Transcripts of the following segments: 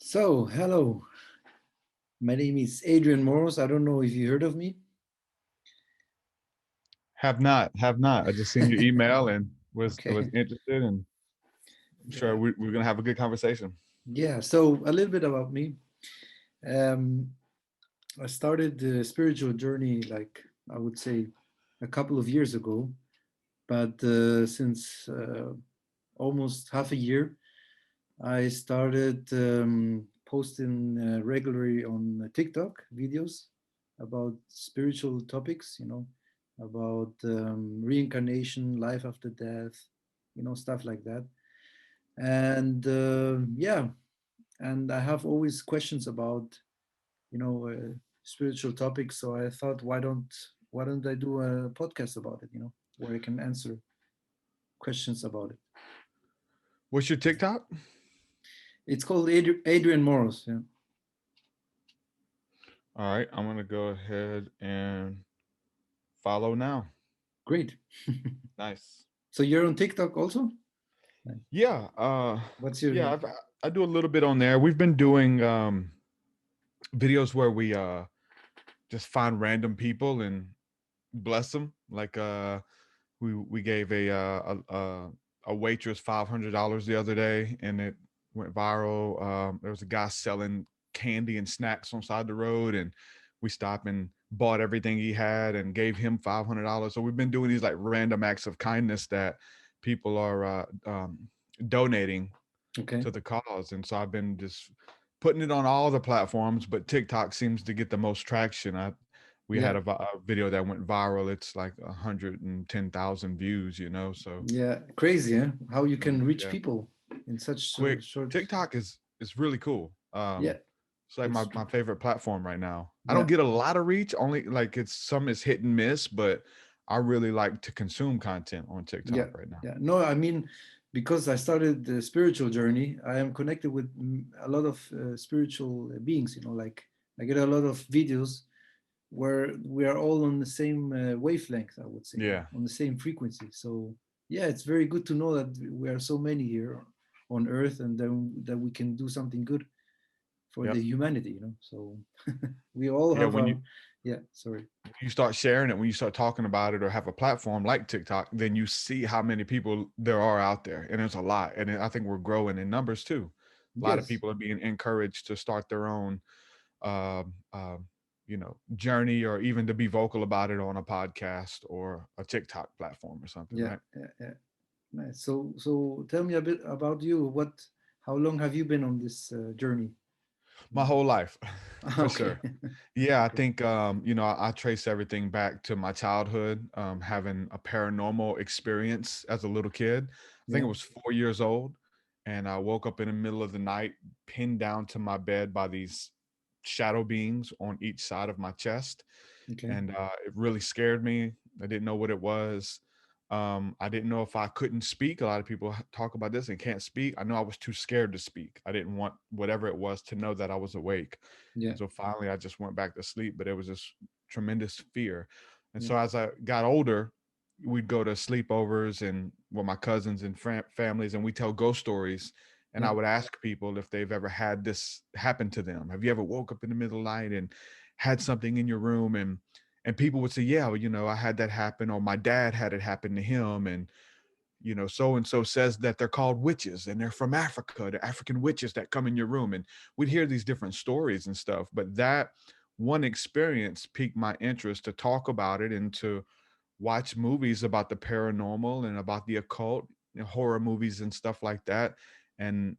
So, hello. My name is Adrian Moros. I don't know if you heard of me. Have not. I just seen your email and was Okay. interested, and I'm Yeah. sure we're gonna have a good conversation. Yeah. So, a little bit about me. Um, I started the spiritual journey, like I would say, a couple of years ago. But since almost half a year, I started posting regularly on TikTok videos about spiritual topics, about reincarnation, life after death, stuff like that. And yeah, and I have always questions about, spiritual topics. So I thought, why don't I do a podcast about it, where I can answer questions about it. What's your TikTok? It's called Adrian Moros. Yeah. All right, I'm gonna go ahead and follow now. Great. Nice. So you're on TikTok also? Nice. Yeah. What's your Yeah. I do a little bit on there. We've been doing videos where we just find random people and bless them. Like we gave a waitress $500 the other day, and it went viral. There was a guy selling candy and snacks on side the road, and we stopped and bought everything he had and gave him $500. So we've been doing these like random acts of kindness that people are donating okay? to the cause, and so I've been just putting it on all the platforms, but TikTok seems to get the most traction. We Yeah, had a video that went viral. It's like 110,000 views, so yeah, crazy, huh? How you can reach yeah, people in such quick. short. TikTok is really cool. Yeah, It's like it's my favorite platform right now. I don't yeah, get a lot of reach, only like it's some is hit and miss, but I really like to consume content on yeah, TikTok right now. yeah. No, I mean, because I started the spiritual journey, I am connected with a lot of spiritual beings. Like I get a lot of videos where we are all on the same wavelength. I would say, Yeah. on the same frequency. So yeah, it's very good to know that we are so many here on Earth, and then that we can do something good for the Yep. humanity. So we all Yeah. have our. Yeah, sorry. You start sharing it, when you start talking about it or have a platform like TikTok, then you see how many people there are out there. And there's a lot. And I think we're growing in numbers too. A lot of Yes. people are being encouraged to start their own, um, um, journey, or even to be vocal about it on a podcast or a TikTok platform or something, Yeah, right? yeah, yeah. Nice. So tell me a bit about you. How long have you been on this journey? My whole life, for Okay. sure. Yeah, I Okay. think I trace everything back to my childhood, having a paranormal experience as a little kid. I think Yeah. it was 4 years old, and I woke up in the middle of the night, pinned down to my bed by these shadow beings on each side of my chest, Okay. and it really scared me. I didn't know what it was. I didn't know if I couldn't speak. A lot of people talk about this and can't speak. I know I was too scared to speak. I didn't want whatever it was to know that I was awake. Yeah. And so finally, I just went back to sleep. But it was this tremendous fear. And Yeah. so as I got older, we'd go to sleepovers and with my cousins and families, and we tell ghost stories. And Yeah. I would ask people if they've ever had this happen to them. Have you ever woke up in the middle of the night and had something in your room? And people would say, yeah, well, I had that happen, or my dad had it happen to him. And so and so says that they're called witches and they're from Africa, they're African witches that come in your room. And we'd hear these different stories and stuff. But that one experience piqued my interest to talk about it and to watch movies about the paranormal and about the occult, horror movies and stuff like that. And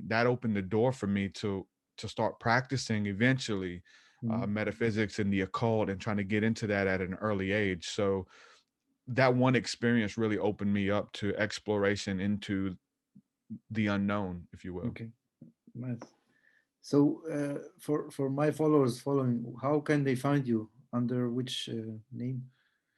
that opened the door for me to start practicing eventually Mhm. metaphysics and the occult, and trying to get into that at an early age. So that one experience really opened me up to exploration into the unknown, if you will. Okay. Nice. So for my followers following, how can they find you? Under which name?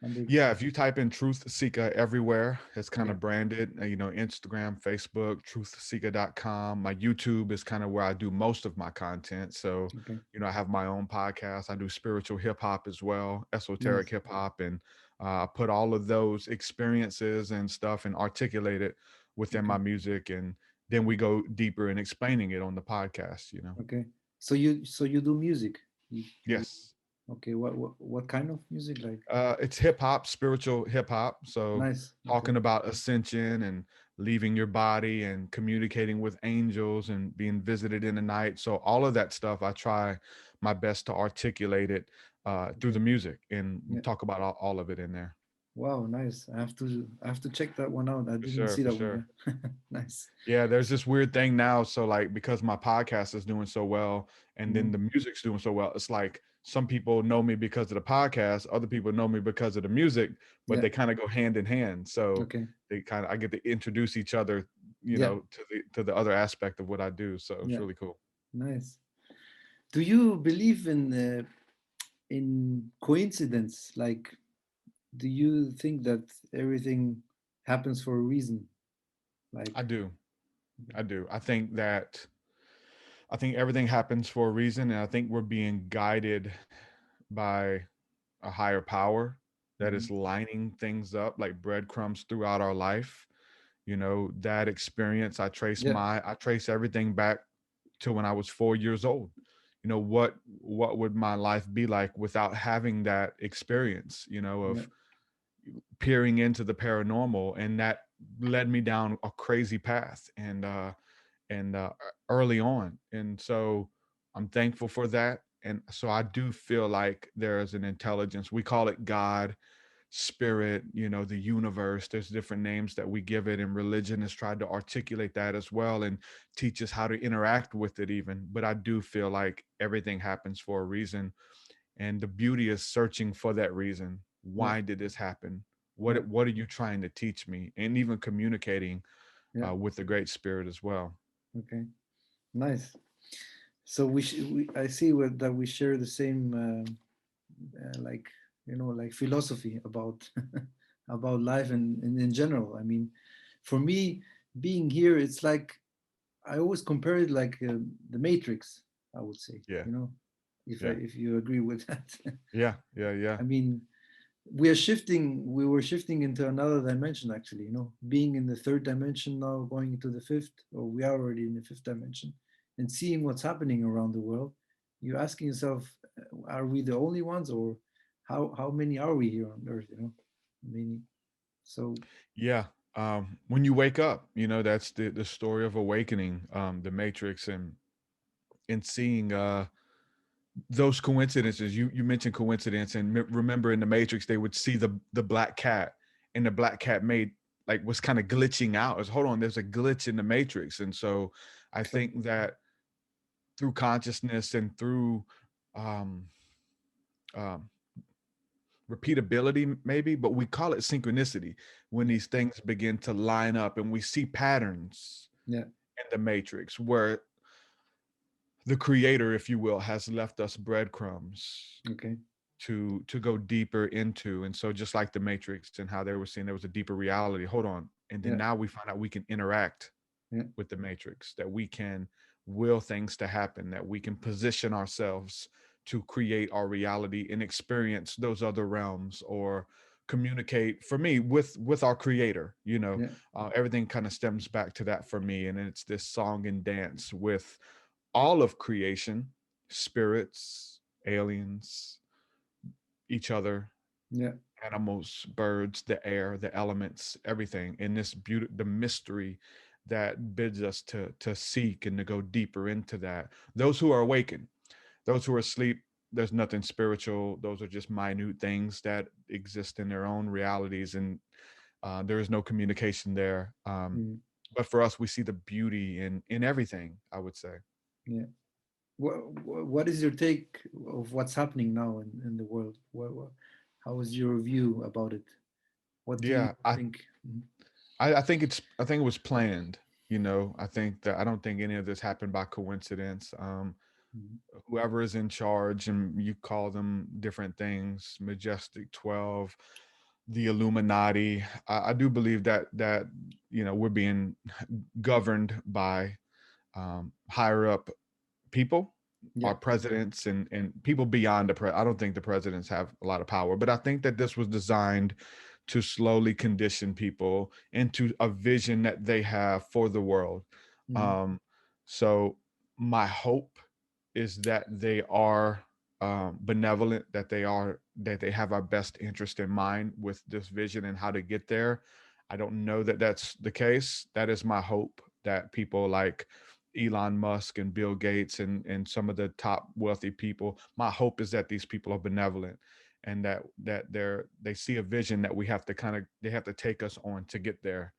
Under. Yeah, if you type in Truthseekah everywhere, it's kind Yeah. of branded, Instagram, Facebook, truthseekah.com. My YouTube is kind of where I do most of my content. So, Okay. I have my own podcast. I do spiritual hip hop as well, esoteric Nice. hip hop. And I put all of those experiences and stuff and articulate it within Okay. my music and then we go deeper in explaining it on the podcast, you know. Okay. So you do music. You Yes. okay, what kind of music like? It's hip hop, spiritual hip hop. So Nice. Okay. talking about ascension and leaving your body and communicating with angels and being visited in the night. So all of that stuff, I try my best to articulate it through Okay. the music, and we Yeah. talk about all of it in there. Wow, nice. I have to check that one out. I For didn't sure, see for that one. sure. Yeah. Nice. Yeah, there's this weird thing now. So like because my podcast is doing so well and then Mhm. the music's doing so well, it's like some people know me because of the podcast, other people know me because of the music, but Yeah. they kind of go hand in hand. So Okay. they kind of I get to introduce each other, you Yeah. know, to the other aspect of what I do. So it's Yeah. really cool. Nice. Do you believe in coincidence? Like, do you think that everything happens for a reason? I Like, do. I do. I think everything happens for a reason, and I think we're being guided by a higher power that mhm. is lining things up like breadcrumbs throughout our life. You know, that experience, Yeah. I trace everything back to when I was 4 years old. You know, what would my life be like without having that experience, you know, Yeah. of peering into the paranormal, and that led me down a crazy path and early on. And so I'm thankful for that. And so I do feel like there is an intelligence. We call it God, spirit, you know, the universe. There's different names that we give it, and religion has tried to articulate that as well and teach us how to interact with it even. But I do feel like everything happens for a reason. And the beauty is searching for that reason. Yeah. Why did this happen? Yeah. What are you trying to teach me? And even communicating Yeah. with the great spirit as well. Okay. Nice. So I see that we share the same like like philosophy about about life and in general. I mean, for me, being here, it's like I always compare it like the Matrix. I would say, Yeah. Yeah. if you agree with that. Yeah. Yeah. Yeah. I mean, we were shifting into another dimension actually, being in the third dimension now, going into the fifth, or we are already in the fifth dimension, and seeing what's happening around the world. You're asking yourself, are we the only ones, or how many are we here on earth, I mean, so Yeah. When you wake up, you know, that's the story of awakening, the matrix, and seeing those coincidences. You mentioned coincidence, and remember in the matrix they would see the black cat, and the black cat made like was kind of glitching out. It was, hold on, there's a glitch in the matrix. And so I okay. think that through consciousness and through um, um, repeatability maybe, but we call it synchronicity when Yeah. these things begin to line up and we see patterns Yeah. in the matrix where the creator, if you will, has left us breadcrumbs Okay. to go deeper into. And so just like the matrix and how they were saying there was a deeper reality, hold on, and then Yeah. now we find out we can interact Yeah. with the matrix, that we can will things to happen, that we can position ourselves to create our reality and experience those other realms, or communicate, for me, with our creator, you know. Yeah. Everything kind of stems back to that for me, and it's this song and dance with all of creation, spirits, aliens, each other, Yeah. animals, birds, the air, the elements, everything in this beauty, the mystery that bids us to seek and to go deeper into that. Those who are awakened, those who are asleep, there's nothing spiritual. Those are just minute things that exist in their own realities, and there is no communication there. Mm. But for us, we see the beauty in everything, I would say. Yeah. What is your take of what's happening now in the world? How is your view about it? What do you Yeah, I think? Mhm. I think I think it was planned. You know, I think that I don't think any of this happened by coincidence. Mhm. Whoever is in charge, and you call them different things, Majestic 12, the Illuminati. I do believe that you know we're being governed by higher up people, Yeah. our presidents, and people beyond I don't think the presidents have a lot of power, but I think that this was designed to slowly condition people into a vision that they have for the world. Mm. Um, so my hope is that they are benevolent, that they have our best interest in mind with this vision and how to get there. I don't know that that's the case. That is my hope, that people like Elon Musk and Bill Gates and some of the top wealthy people, my hope is that these people are benevolent, and they see a vision that we have to they have to take us on to get there.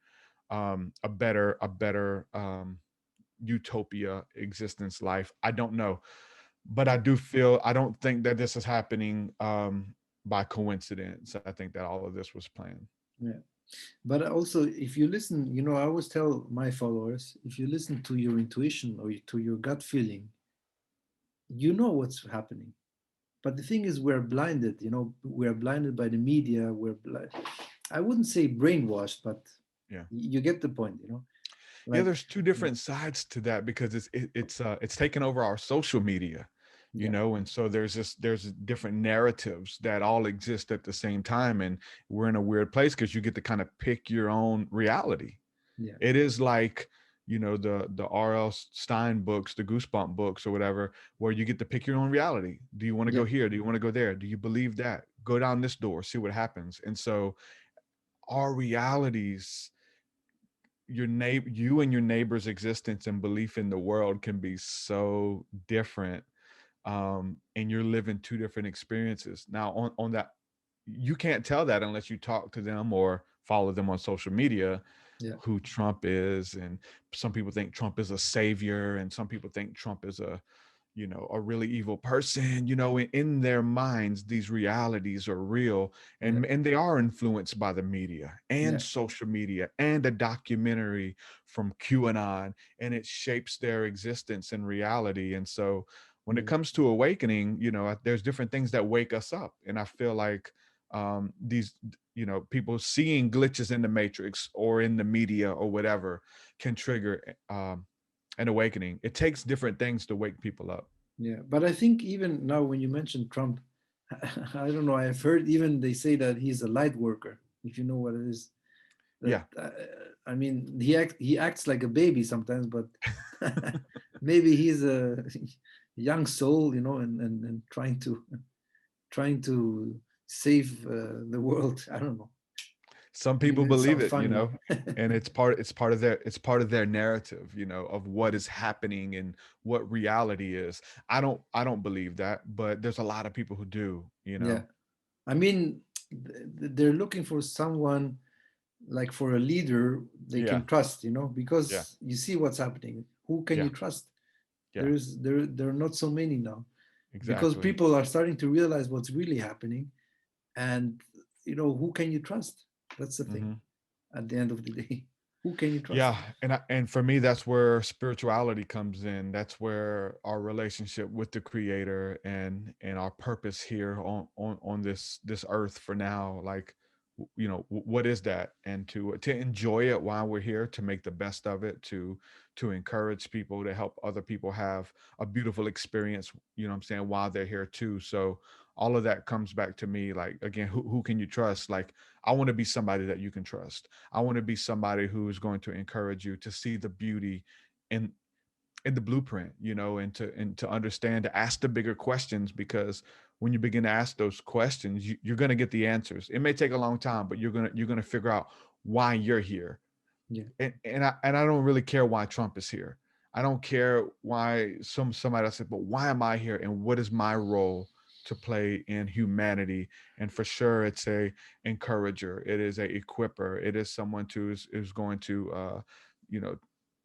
A better utopia existence life. I don't know, but I Yeah, do feel, I don't think that this is happening by coincidence. I think that all of this was planned. yeah. But also, if you listen, I always tell my followers, if you listen to your intuition or to your gut feeling, you know what's happening. But the thing is, we're blinded. We're blinded by the media. I wouldn't say brainwashed, but Yeah. you get the point. Yeah, Like, there's two yeah, different sides to that, because it's taken over our social media, yeah, and so there's different narratives that all exist at the same time, and we're in a weird place because you get to kind of pick your own reality. yeah, It is like, the R.L. Stein books, the Goosebump books or whatever, where you get to pick your own reality. Do you want to yeah, go here? Do you want to go there? Do you believe that? Go down this door, see what happens. And so our realities, you and your neighbor's existence and belief in the world can be so different, and you're living two different experiences. Now on that, you can't tell that unless you talk to them or follow them on social media, yeah, who Trump is. And some people think Trump is a savior, and some people think Trump is a really evil person. In their minds, these realities are real, yeah, and they are influenced by the media and yeah, social media and a documentary from QAnon, and it shapes their existence and reality. And so when it yeah, comes to awakening, there's different things that wake us up. And I feel like these, people seeing glitches in the matrix or in the media or whatever can trigger an awakening. It takes different things to wake people up. yeah. But I think even now, when you mentioned Trump, I don't know. I've heard even they say that he's a light worker. If you know what it is, that Yeah. I mean, he acts like a baby sometimes, but maybe he's a young soul, and trying to save the world. I don't know. Some people Maybe it believe sounds it, funny. and it's part of their narrative, of what is happening and what reality is. I don't believe that, but there's a lot of people who do. Yeah, I mean, they're looking for someone, like for a leader they Yeah. can trust, Yeah. because you see what's happening. Who can Yeah. you trust? Yeah. There are not so many now, because Exactly. people are starting to realize what's really happening, and who can you trust? That's the thing. Hmm. At the end of the day, who can you trust? Yeah, and for me, that's where spirituality comes in. That's where our relationship with the Creator and our purpose here on this earth for now. Like, what is that? And to enjoy it while we're here, to make the best of it, to encourage people, to help other people have a beautiful experience. What I'm saying, while they're here too. So all of that comes back to me. Like, again, who can you trust? Like, I want to be somebody that you can trust. I want to be somebody who is going to encourage you to see the beauty in in the blueprint, and to understand, to ask the bigger questions, because when you begin to ask those questions, you're going to get the answers. It may take a long time, but you're going to figure out why you're here. Yeah, And I don't really care why Trump is here. I don't care why somebody else said, but why am I here, and what is my role to play in humanity? And for sure, it's a encourager. It is a equiper. It is someone is going to you know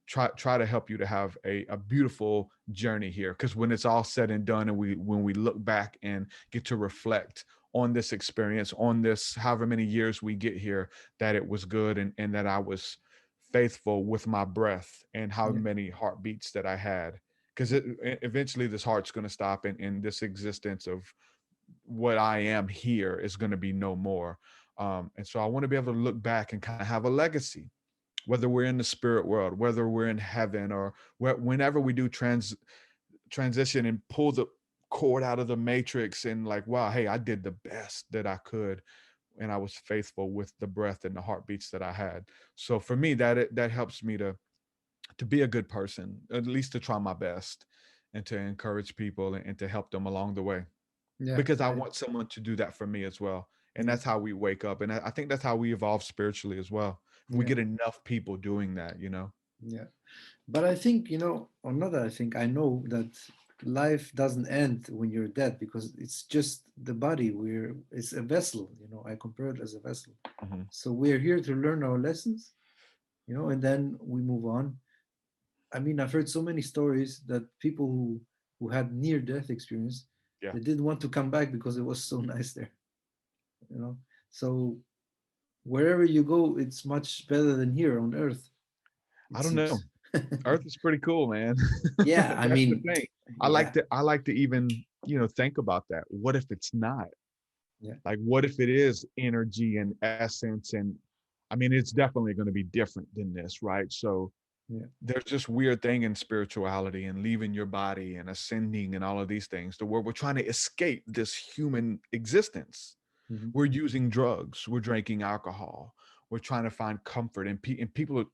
try to help you to have a beautiful journey here. Because when it's all said and done, and when we look back and get to reflect on this experience, on this however many years we get here, that it was good, and that I was faithful with my breath, and how yeah, many heartbeats that I had. Because eventually this heart's going to stop, and this existence of what I am here is going to be no more. And so I want to be able to look back and kind of have a legacy, whether we're in the spirit world, whether we're in heaven, or whenever we do transition and pull the cord out of the matrix, and like, wow, hey, I did the best that I could, and I was faithful with the breath and the heartbeats that I had. So for me, that helps me to to be a good person, at least to try my best and to encourage people and to help them along the way, Yeah, because I want someone to do that for me as well. And yeah, that's how we wake up. And I think that's how we evolve spiritually as well. If we yeah, get enough people doing that, you know? yeah. But I think, or not that I think, I know that life doesn't end when you're dead, because it's just the body. It's a vessel, I compare it as a vessel. Hmm. So we're here to learn our lessons, and then we move on. I mean, I've heard so many stories that people who had near death experience, Yeah. they didn't want to come back because it was so nice there, you know. So wherever you go, it's much better than here on Earth, I it don't know. seems. Earth is pretty cool, man. Yeah, I That's the mean, thing. yeah, I like to even, think about that. What if it's not? yeah, Like, what if it is energy and essence? And I mean, it's definitely going to be different than this, right? So yeah, there's this weird thing in spirituality and leaving your body and ascending and all of these things to where we're trying to escape this human existence. mhm, We're using drugs, we're drinking alcohol, we're trying to find comfort, and, and people are,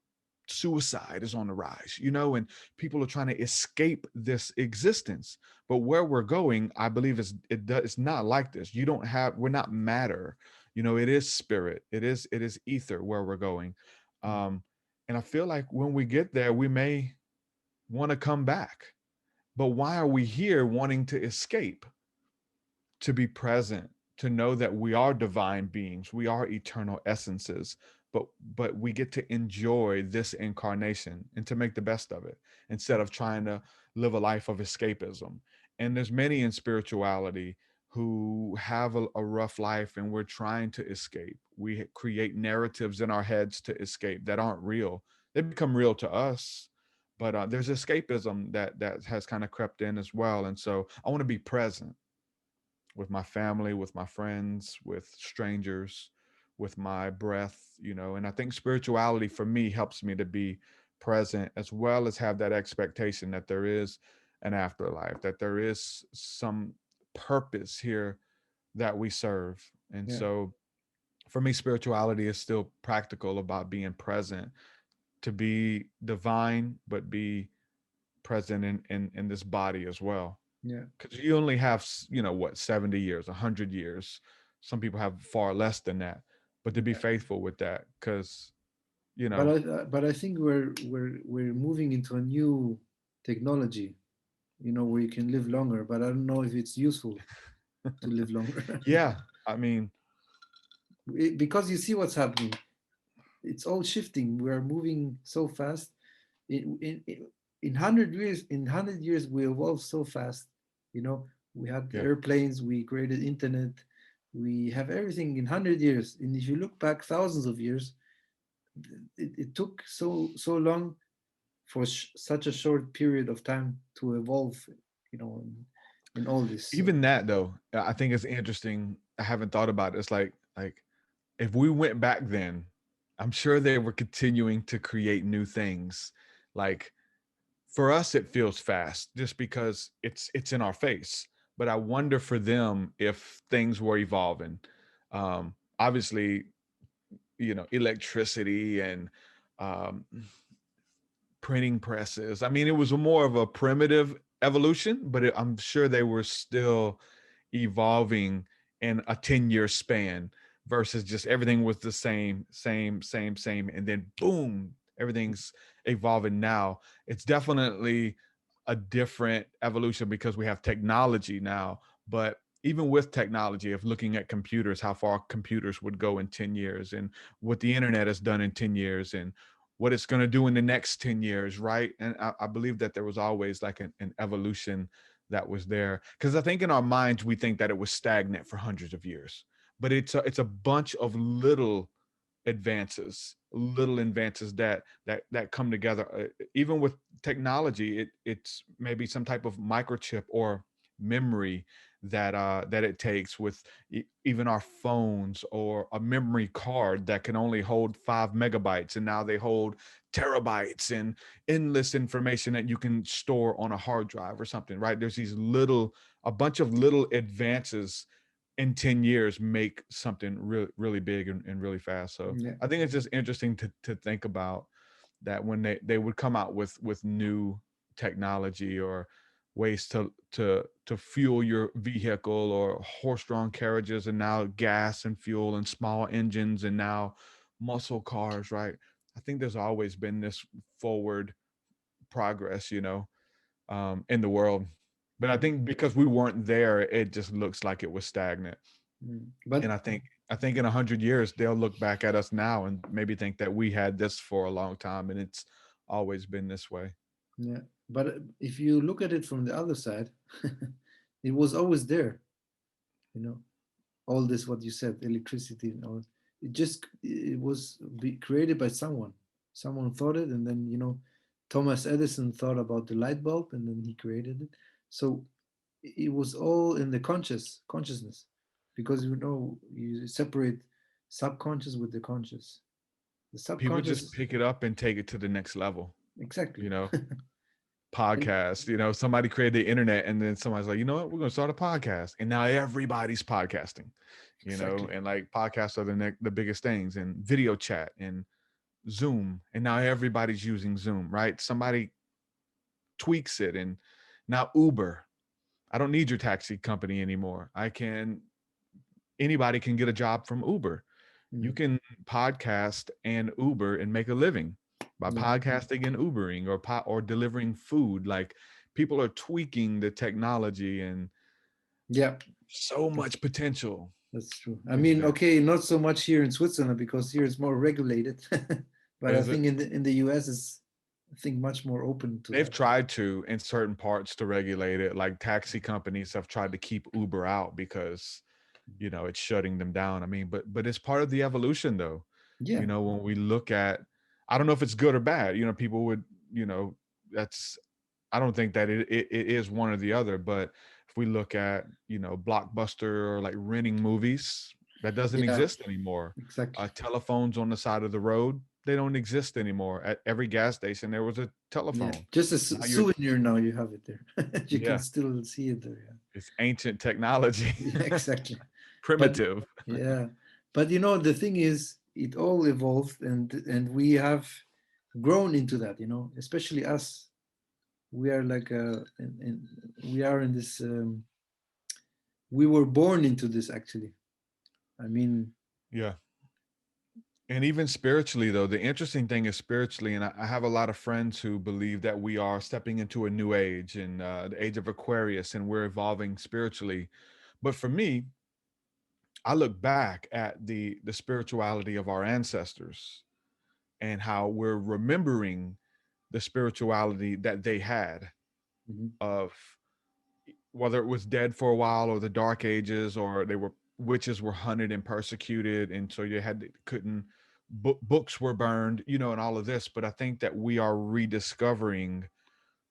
suicide is on the rise, and people are trying to escape this existence. But where we're going, I believe, it's not like this. We're not matter. It is spirit. It is ether where we're going. Um, and I feel like when we get there, we may want to come back. But why are we here wanting to escape? To be present, to know that we are divine beings, we are eternal essences, but we get to enjoy this incarnation and to make the best of it instead of trying to live a life of escapism. And there's many in spirituality who have a rough life, and we're trying to escape. We create narratives in our heads to escape that aren't real. They become real to us, but there's escapism that has kind of crept in as well. And so I want to be present with my family, with my friends, with strangers, with my breath. And I think spirituality for me helps me to be present, as well as have that expectation that there is an afterlife, that there is some purpose here that we serve. And yeah, so for me, spirituality is still practical about being present, to be divine, but be present in this body as well, yeah, because you only have, what, 70 years, 100 years. Some people have far less than that, but to be yeah. faithful with that, because you But know I think we're moving into a new technology, where you can live longer. But I don't know if it's useful to live longer. yeah, I mean, Because you see what's happening. It's all shifting. We are moving so fast. In 100 years, we evolved so fast. You know, we had yeah, airplanes, we created internet, we have everything in 100 years. And if you look back thousands of years, it took so long for such a short period of time to evolve. In all this. So even that though, I think it's interesting. I haven't thought about it. It's like if we went back then, I'm sure they were continuing to create new things. Like, for us it feels fast just because it's in our face, but I wonder for them if things were evolving. Obviously, electricity and um, printing presses. I mean, it was more of a primitive evolution, but I'm sure they were still evolving in a 10-year span versus just everything was the same, and then boom, everything's evolving now. It's definitely a different evolution because we have technology now. But even with technology, of looking at computers, how far computers would go in 10 years, and what the internet has done in 10 years, and what it's going to do in the next 10 years, right? And I believe that there was always like an evolution that was there, because I think in our minds we think that it was stagnant for hundreds of years, but it's a bunch of little advances that come together. Even with technology, it's maybe some type of microchip or memory that it takes with even our phones, or a memory card that can only hold 5 megabytes, and now they hold terabytes and endless information that you can store on a hard drive or something, right? There's a bunch of little advances in 10 years make something really, really big and really fast. So yeah, I think it's just interesting to think about that when they would come out with new technology or ways to fuel your vehicle, or horse-drawn carriages, and now gas and fuel and small engines, and now muscle cars, right? I think there's always been this forward progress, in the world. But I Mm, think because we weren't there, it just looks like it was stagnant. but And I think in 100 years they'll look back at us now and maybe think that we had this for a long time, and it's always been this way. yeah, but if you look at it from the other side, it was always there. You know, all this what you said, electricity and all. It was created by someone. Someone thought it, and then Thomas Edison thought about the light bulb, and then he created it. So it was all in the consciousness, because you separate subconscious with the conscious. The People just subconscious, pick it up and take it to the next level, exactly. you know. And Podcast, somebody created the internet, and then somebody's like, you know what, we're going to start a podcast, and now everybody's podcasting, exactly. and like podcasts are the biggest things, and video chat and Zoom, and now everybody's using Zoom, right? Somebody tweaks it, and now Uber. I don't need your taxi company anymore. Anybody can get a job from Uber. You Mm, can podcast and Uber and make a living by yeah, podcasting and Ubering, or delivering food. Like, people are tweaking the technology, and yeah. so That's much potential that's true. I is mean, there. okay, not so much here in Switzerland because here it's more regulated, but I Is it? think in the US is, I think, much more open to They've that. tried to, in certain parts, to regulate it. Like, taxi companies have tried to keep Uber out because it's shutting them down. I mean, but it's part of the evolution, though. Yeah, When we look at, I don't know if it's good or bad. People would, that's, I don't think that it is one or the other. But if we look at, Blockbuster, or like renting movies, that doesn't yeah, exist anymore. exactly. Telephones on the side of the road, they don't exist anymore. At every gas station there was a Yeah, telephone. just a Now you're, souvenir now you have it there. You can yeah, still see it there. it's ancient technology. Yeah, yeah, exactly. But Primitive. yeah, but the thing is, it all evolved, and we have grown into that. Especially us. We are like we are in this. We were born into this, actually. I mean, Yeah. And even spiritually, though, the interesting thing is spiritually, and I have a lot of friends who believe that we are stepping into a new age, and the age of Aquarius, and we're evolving spiritually. But for me, I look back at the spirituality of our ancestors, and how we're remembering the spirituality that they had, mhm, of whether it was dead for a while, or the dark ages, or they were witches were hunted and persecuted, and so you had couldn't books were burned, and all of this. But I think that we are rediscovering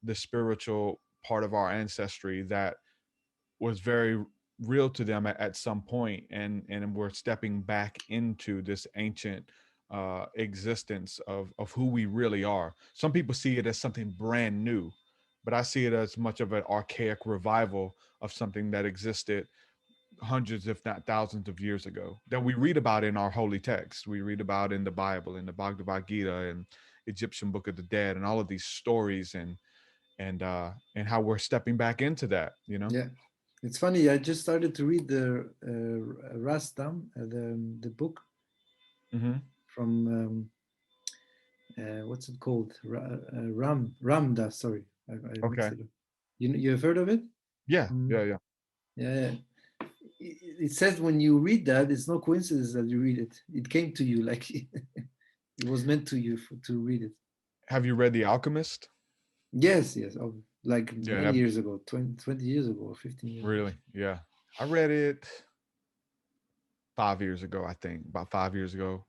the spiritual part of our ancestry that was very real to them at some point, and we're stepping back into this ancient existence of who we really are. Some people see it as something brand new, but I see it as much of an archaic revival of something that existed hundreds, if not thousands, of years ago, that we read about in our holy text. We read about in the Bible, in the Bhagavad Gita, and Egyptian Book of the Dead, and all of these stories, and how we're stepping back into that. yeah. It's funny. I just started to read the Rastam, the book Hmm. from what's it called? Ramdas. Sorry, I mixed Okay. it up. You have heard of it? Yeah. Um, Yeah. Yeah. yeah, yeah. It says when you read that, it's no coincidence that you read it. It came to you like it was meant to you to read it. Have you read The Alchemist? Yes, yes. Like Yeah. many years ago, 20 years ago, or 15 years ago. Really? Yeah. I read it 5 years ago, I think, about 5 years ago.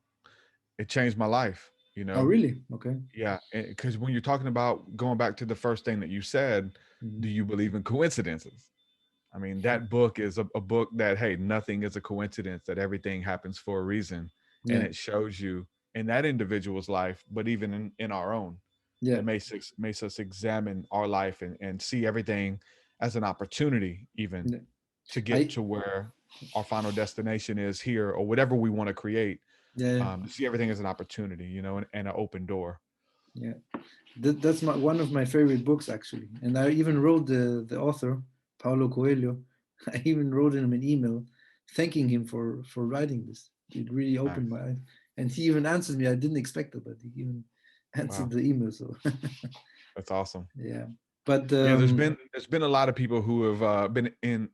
It changed my life, you Oh, know? really? Okay. Yeah. Because when you're talking about going back to the first thing that you said, Mhm. do you believe in coincidences? I mean, that book is a book that, hey, nothing is a coincidence, that everything happens for a reason. And Yeah, it shows you in that individual's life, but even in our own, yeah. it makes us examine our life, and see everything as an opportunity, even Yeah. to get I to where our final destination is here, or whatever we want to create. yeah, To see everything as an opportunity, and an open door. Yeah. That's one of my favorite books actually, and I even wrote the author Paulo Coelho. I even wrote him an email thanking him for writing this. It really opened Nice. my eyes, and he even answered me. I didn't expect it, but he even answered Wow. the email. So That's awesome. yeah, but Yeah, there's been a lot of people who have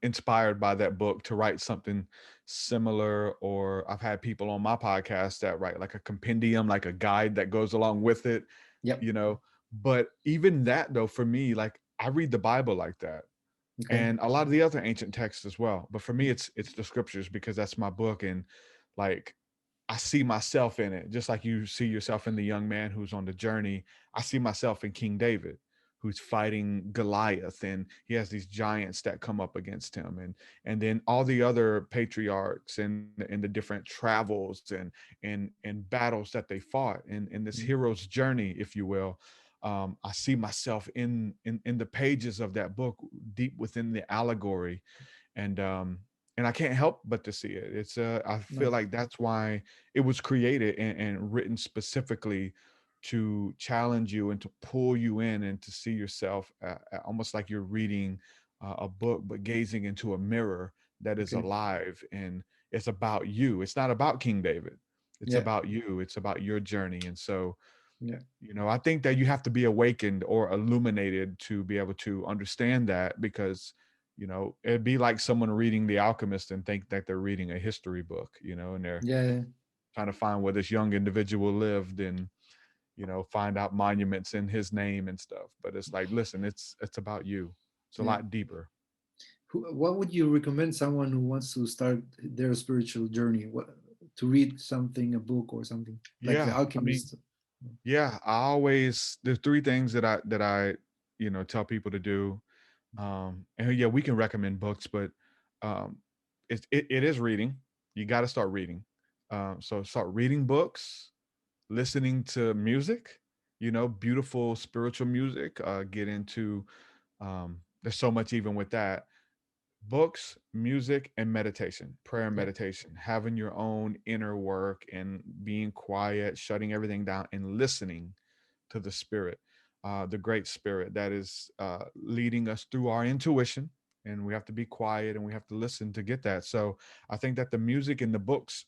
inspired by that book to write something similar, or I've had people on my podcast that write like a compendium, like a guide that goes along with it, yep. you know. But even that though, for me, like I read the Bible like that, Okay. and a lot of the other ancient texts as well. But for me, it's the scriptures because that's my book, and like I see myself in it, just like you see yourself in the young man who's on the journey. I see myself in King David, who's fighting Goliath, and he has these giants that come up against him, and then all the other patriarchs and the different travels and battles that they fought in this Mhm. hero's journey, if you will. I see myself in the pages of that book, deep within the allegory, and um, and I can't help but to see it. I feel Nice. like that's why it was created and written specifically to challenge you and to pull you in and to see yourself almost like you're reading a book, but gazing into a mirror that is Okay. alive, and it's about you. It's not about King David. It's Yeah. about you. It's about your journey. And so, Yeah. I think that you have to be awakened or illuminated to be able to understand that, because it'd be like someone reading The Alchemist and think that they're reading a history book, and they're Yeah. Yeah. trying to find where this young individual lived, and find out monuments in his name and stuff. But it's like, listen, it's about you. It's a Yeah. lot deeper. What would you recommend someone who wants to start their spiritual journey? What to read something, a book or something like The Yeah, I mean, Alchemist? yeah, there's three things that I tell people to do. And yeah, we can recommend books, but um, it is reading. You got to start reading. So start reading books, listening to music, beautiful spiritual music. Get into there's so much even with that. Books, music, and meditation, prayer and Yeah. meditation, having your own inner work and being quiet, shutting everything down and listening to the spirit, the great spirit that is leading us through our intuition. And we have to be quiet and we have to listen to get that. So I think that the music and the books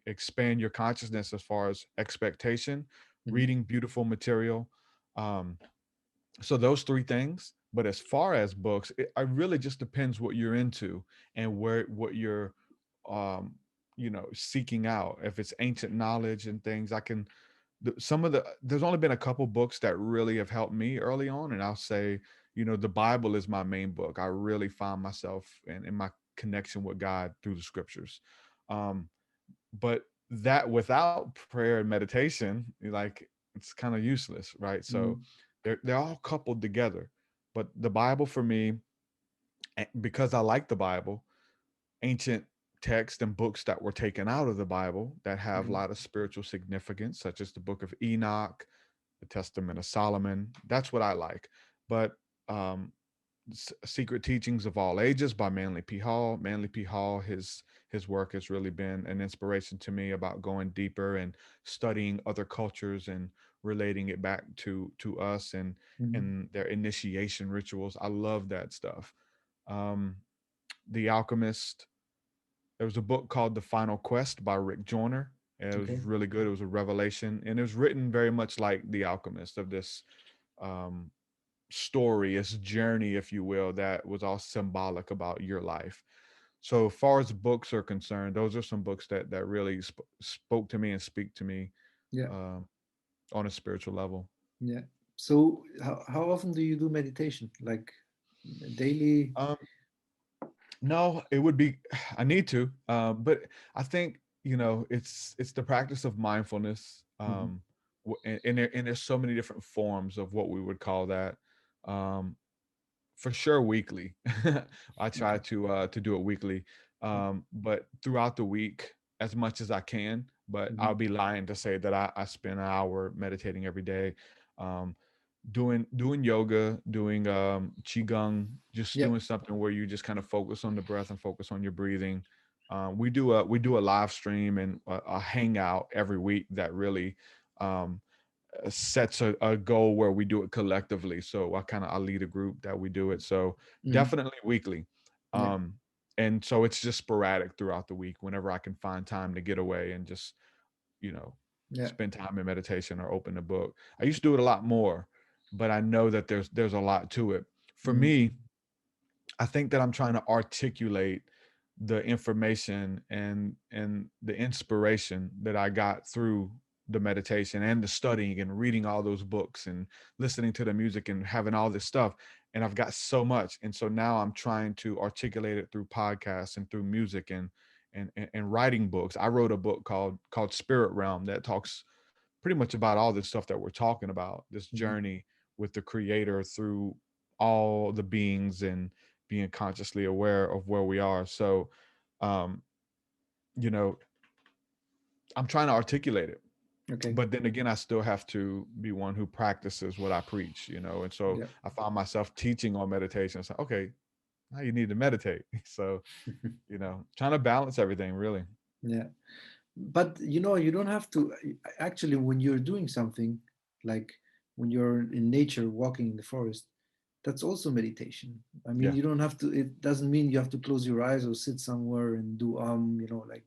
expand your consciousness as far as expectation, Mhm. reading beautiful material. Um, so those three things. But as far as books, it really just depends what you're into and what you're um seeking out. If it's ancient knowledge and things, there's only been a couple books that really have helped me early on, and I'll say, the Bible is my main book. I really find myself in my connection with God through the scriptures. um but that without prayer and meditation, like, it's kind of useless, right? So Mhm. they're all coupled together. But the Bible for me, because I like the Bible, ancient texts and books that were taken out of the Bible that have a Mhm. lot of spiritual significance, such as the Book of Enoch, the Testament of Solomon. That's what I like. But um, Secret Teachings of All Ages by Manly P. Hall. Manly P. Hall, his work has really been an inspiration to me about going deeper and studying other cultures and relating it back to us Mhm. and their initiation rituals. I love that stuff. Um, the Alchemist. There was a book called The Final Quest by Rick Joyner. It was Okay. really good. It was a revelation, and it was written very much like The Alchemist, of this um, story, its journey, if you will, that was all symbolic about your life. So, as far as books are concerned, those are some books that really spoke to me and speak to me Yeah. um, on a spiritual level. Yeah. So how often do you do meditation? Like daily? Um, no, it would be I need to, but I think it's the practice of mindfulness, Mhm. and there's so many different forms of what we would call that. Um, for sure weekly. I try Okay. to do it weekly, Yeah. but throughout the week as much as I can. But I'll Mhm. be lying to say that I spend an hour meditating every day, um, doing yoga, doing qigong, just Yep. doing something where you just kind of focus on the breath and focus on your breathing. We do a live stream and a hangout every week that really sets a goal where we do it collectively. So I lead a group that we do it. So Mhm. definitely weekly. Yeah. Um, and so it's just sporadic throughout the week whenever I can find time to get away and just, you know, Yeah. spend time in meditation or open a book. I used to do it a lot more, but I know that there's a lot to it. For Mhm. me, I think that I'm trying to articulate the information and the inspiration that I got through the meditation and the studying and reading all those books and listening to the music and having all this stuff. And I've got so much. And so now I'm trying to articulate it through podcasts and through music and writing books. I wrote a book called Spirit Realm that talks pretty much about all this stuff that we're talking about, this Mhm. journey with the creator through all the beings and being consciously aware of where we are. So, um, you know, I'm trying to articulate it. Okay. But then again, I still have to be one who practices what I preach, and so Yeah. I found myself teaching on meditation. So, okay, now you need to meditate. So, trying to balance everything really. Yeah. But you don't have to actually when you're doing something like when you're in nature walking in the forest, that's also meditation. I mean, Yeah. you don't have to, it doesn't mean you have to close your eyes or sit somewhere and do like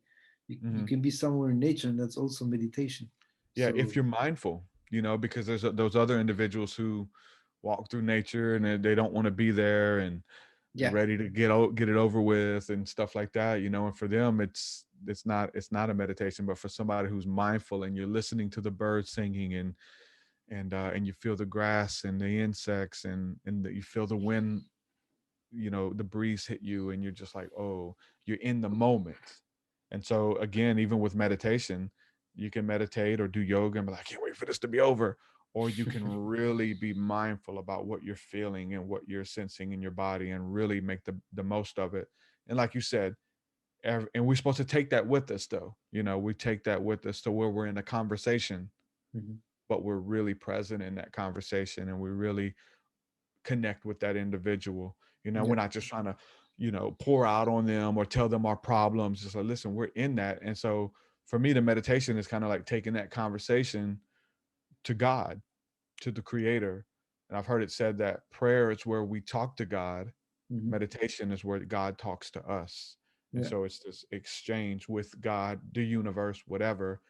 you Hmm. can be somewhere in nature and that's also meditation. Yeah. If So you're mindful, because there's those other individuals who walk through nature and they don't want to be there and they're yeah. ready to get it over with and stuff like that, and for them it's not a meditation, but for somebody who's mindful and you're listening to the birds singing and you feel the grass and the insects and you feel the wind, the breeze hit you and you're just like, oh, you're in the moment. And so again, even with meditation, you can meditate or do yoga and be like, I can't wait for this to be over. Or you can really be mindful about what you're feeling and what you're sensing in your body and really make the most of it. And like you said, and we're supposed to take that with us though. We take that with us to where we're in a conversation, Mhm. but we're really present in that conversation and we really connect with that individual. We're Yeah. not just trying to, pour out on them or tell them our problems. Just like, listen, we're in that. And so for me, the meditation is kind of like taking that conversation to God, to the creator. And I've heard it said that prayer is where we talk to God. Mhm. Meditation is where God talks to us. And Yeah. so it's this exchange with God, the universe, whatever,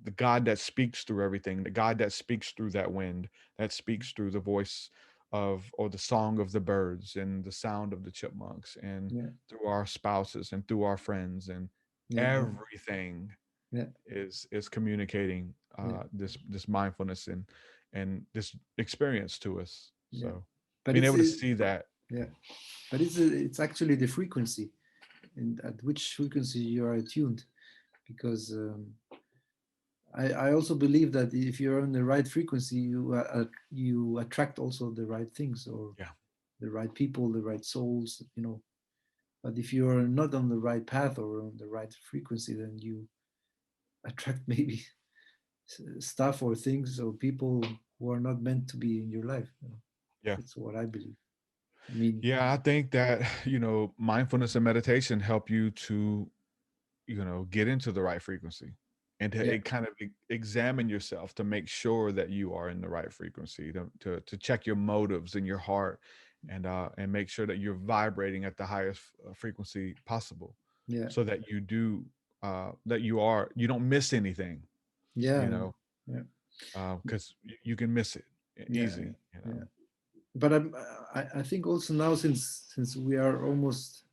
the God that speaks through everything, the God that speaks through that wind, that speaks through the voice of or the song of the birds and the sound of the chipmunks and Yeah. through our spouses and through our friends and Yeah. Yeah. everything Yeah. is communicating Yeah. this mindfulness and this experience to us. Yeah. So But being it's able to see that, yeah. But it's actually the frequency and at which frequency you are attuned because I also believe that if you're on the right frequency, you attract also the right things or yeah, the right people, the right souls, But if you're not on the right path or on the right frequency, then you attract maybe stuff or things or people who are not meant to be in your life. yeah. That's what I believe. I mean, Yeah, I think that, mindfulness and meditation help you to get into the right frequency and to yeah, kind of examine yourself to make sure that you are in the right frequency to check your motives in your heart and make sure that you're vibrating at the highest frequency possible yeah, so that you don't miss anything, yeah, you know yeah, because you can miss it yeah, yeah, easy. yeah. But I think also now since we are almost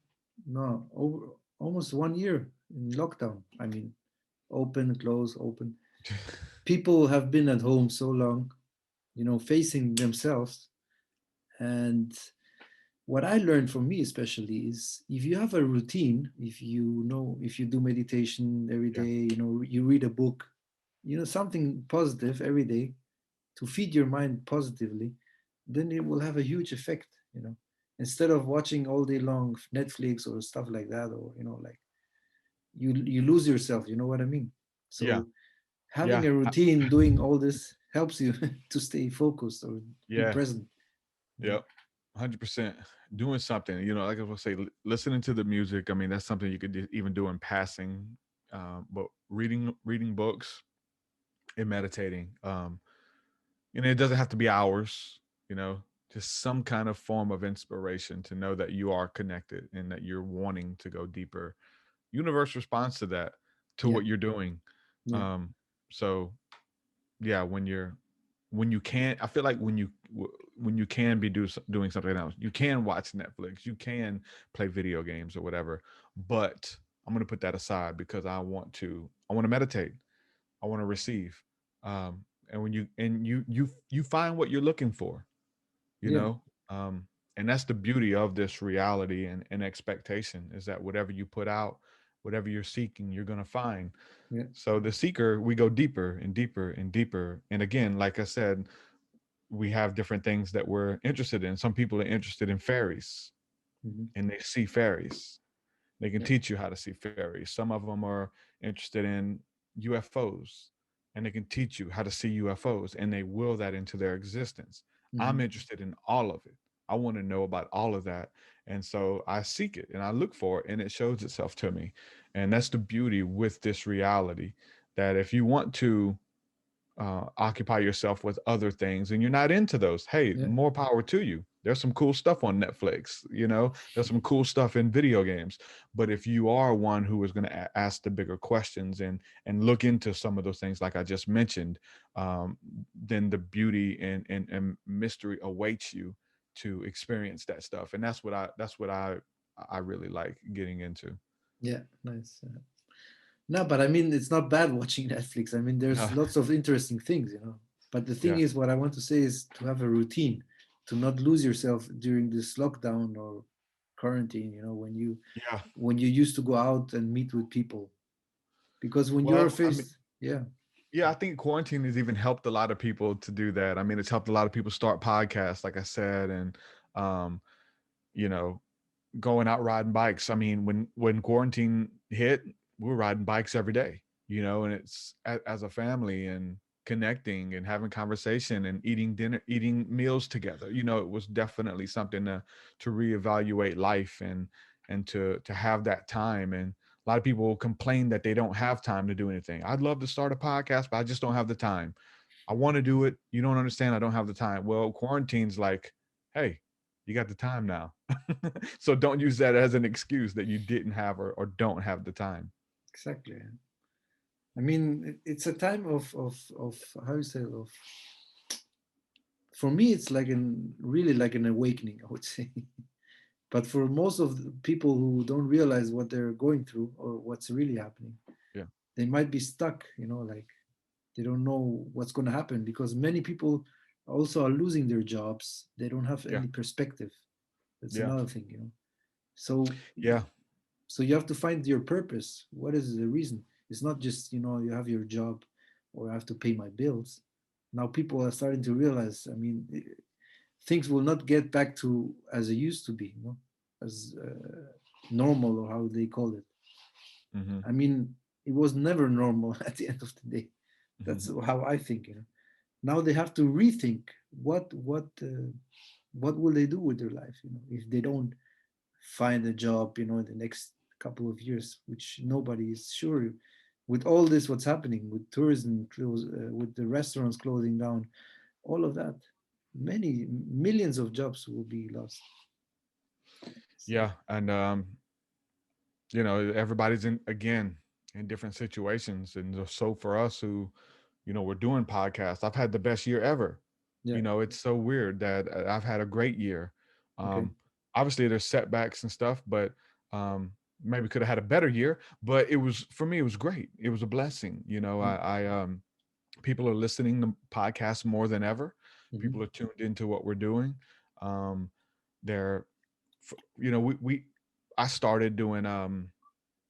no over almost 1 year in lockdown. I mean, open, close, open. People have been at home so long, facing themselves. And what I learned from me, especially, is if you have a routine, if you do meditation every Yeah, day, you read a book, something positive every day to feed your mind positively, then it will have a huge effect. Instead of watching all day long Netflix or stuff like that, or, like you lose yourself, you know what I mean? yeah, So having yeah, a routine doing all this helps you to stay focused or be yeah. present. Yeah. Yep. 100% doing something, like I was say, listening to the music. I mean, that's something you could even do in passing. But reading books and meditating. And it doesn't have to be hours, you know, just some kind of form of inspiration to know that you are connected and that you're wanting to go deeper. Universe responds to that, to Yeah, what you're doing. yeah, Um, so yeah, when you can, I feel like when you can be doing something else, you can watch Netflix, you can play video games or whatever. But I'm gonna put that aside because I want to meditate. I want to receive. And when you find what you're looking for, you yeah, know. And that's the beauty of this reality and expectation, is that whatever you put out, whatever you're seeking, you're gonna find. yeah. So the seeker, we go deeper and deeper and deeper. And again, like I said, we have different things that we're interested in. Some people are interested in fairies Hmm. and they see fairies. They can Yeah. teach you how to see fairies. Some of them are interested in UFOs and they can teach you how to see UFOs and they will that into their existence. I'm Hmm. interested in all of it. I want to know about all of that. And so I seek it and I look for it and it shows itself to me. And that's the beauty with this reality, that if you want to occupy yourself with other things and you're not into those, hey, Yeah. more power to you. There's some cool stuff on Netflix, you know, there's some cool stuff in video games. But if you are one who is going to ask the bigger questions and look into some of those things like I just mentioned, um, then the beauty and mystery awaits you to experience that stuff. And that's what I really like getting into. Yeah. Nice. No, but I mean, it's not bad watching Netflix. I mean, No. there's lots of interesting things, you know. But the thing Yeah. is, what I want to say is to have a routine, to not lose yourself during this lockdown or quarantine. You know, Yeah. when you used to go out and meet with people, because when you're Well, I mean, faced, yeah, yeah, I think quarantine has even helped a lot of people to do that. I mean, it's helped a lot of people start podcasts, like I said, and um, you know, going out riding bikes. I mean, when quarantine hit, we were riding bikes every day, you know, and it's as a family and connecting and having conversation and eating dinner, eating meals together. You know, it was definitely something to reevaluate life and to have that time. And a lot of people complain that they don't have time to do anything. I'd love to start a podcast, but I just don't have the time. I want to do it. You don't understand. I don't have the time. Well, quarantine's like, hey, you got the time now. So don't use that as an excuse that you didn't have or don't have the time. exactly. I mean, it's a time of how you say of. For me, it's like an really like an awakening, I would say. But for most of the people who don't realize what they're going through or what's really happening, Yeah. they might be stuck, you know, like they don't know what's going to happen because many people also are losing their jobs. They don't have Yeah. any perspective. That's Yeah. another thing, you know. So Yeah. so you have to find your purpose. What is the reason? It's not just, you know, you have your job or I have to pay my bills. Now people are starting to realize, I mean, things will not get back to as it used to be, you know, as normal or how they call it. Mm-hmm. I mean, it was never normal at the end of the day. That's Mm-hmm. how I think, you know. Now they have to rethink what will they do with their life, you know, if they don't find a job, you know, in the next couple of years, which nobody is sure. With all this, what's happening with tourism close, with the restaurants closing down, all of that, many millions of jobs will be lost. So, Yeah. And you know, everybody's in again in different situations. And so for us who, you know, we're doing podcasts, I've had the best year ever. yeah, You know, it's so weird that I've had a great year. okay, Obviously there's setbacks and stuff, but um maybe could have had a better year. But it was, for me, it was great. It was a blessing. You know, yeah, I people are listening to podcasts more than ever. mm-hmm. People are tuned into what we're doing. Um, they're, you know, we I started doing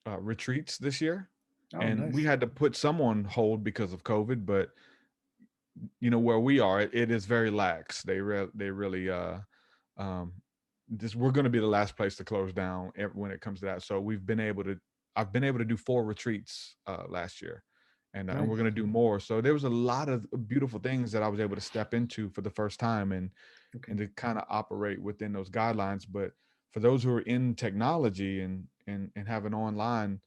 retreats this year, Oh, and we nice, had to put some on hold because of COVID. But you know where we are, it is very lax. They really um, this we're going to be the last place to close down when it comes to that. So I've been able to do 4 retreats last year, and we're nice, going to do more. So there was a lot of beautiful things that I was able to step into for the first time, okay, and to kind of operate within those guidelines. But for those who are in technology and have an online,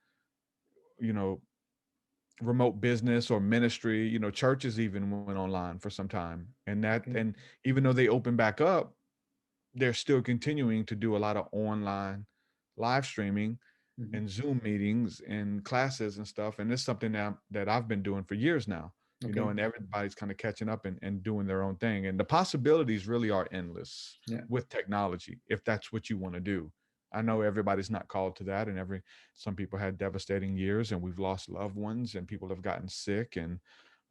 you know, remote business or ministry. You know, churches even went online for some time, Okay. and even though they opened back up, they're still continuing to do a lot of online live streaming Hmm. and Zoom meetings and classes and stuff. And it's something that I've been doing for years now, you know, Okay. and everybody's kind of catching up and doing their own thing. And the possibilities really are endless Yeah. with technology, if that's what you want to do. I know everybody's not called to that, and some people had devastating years, and we've lost loved ones, and people have gotten sick, and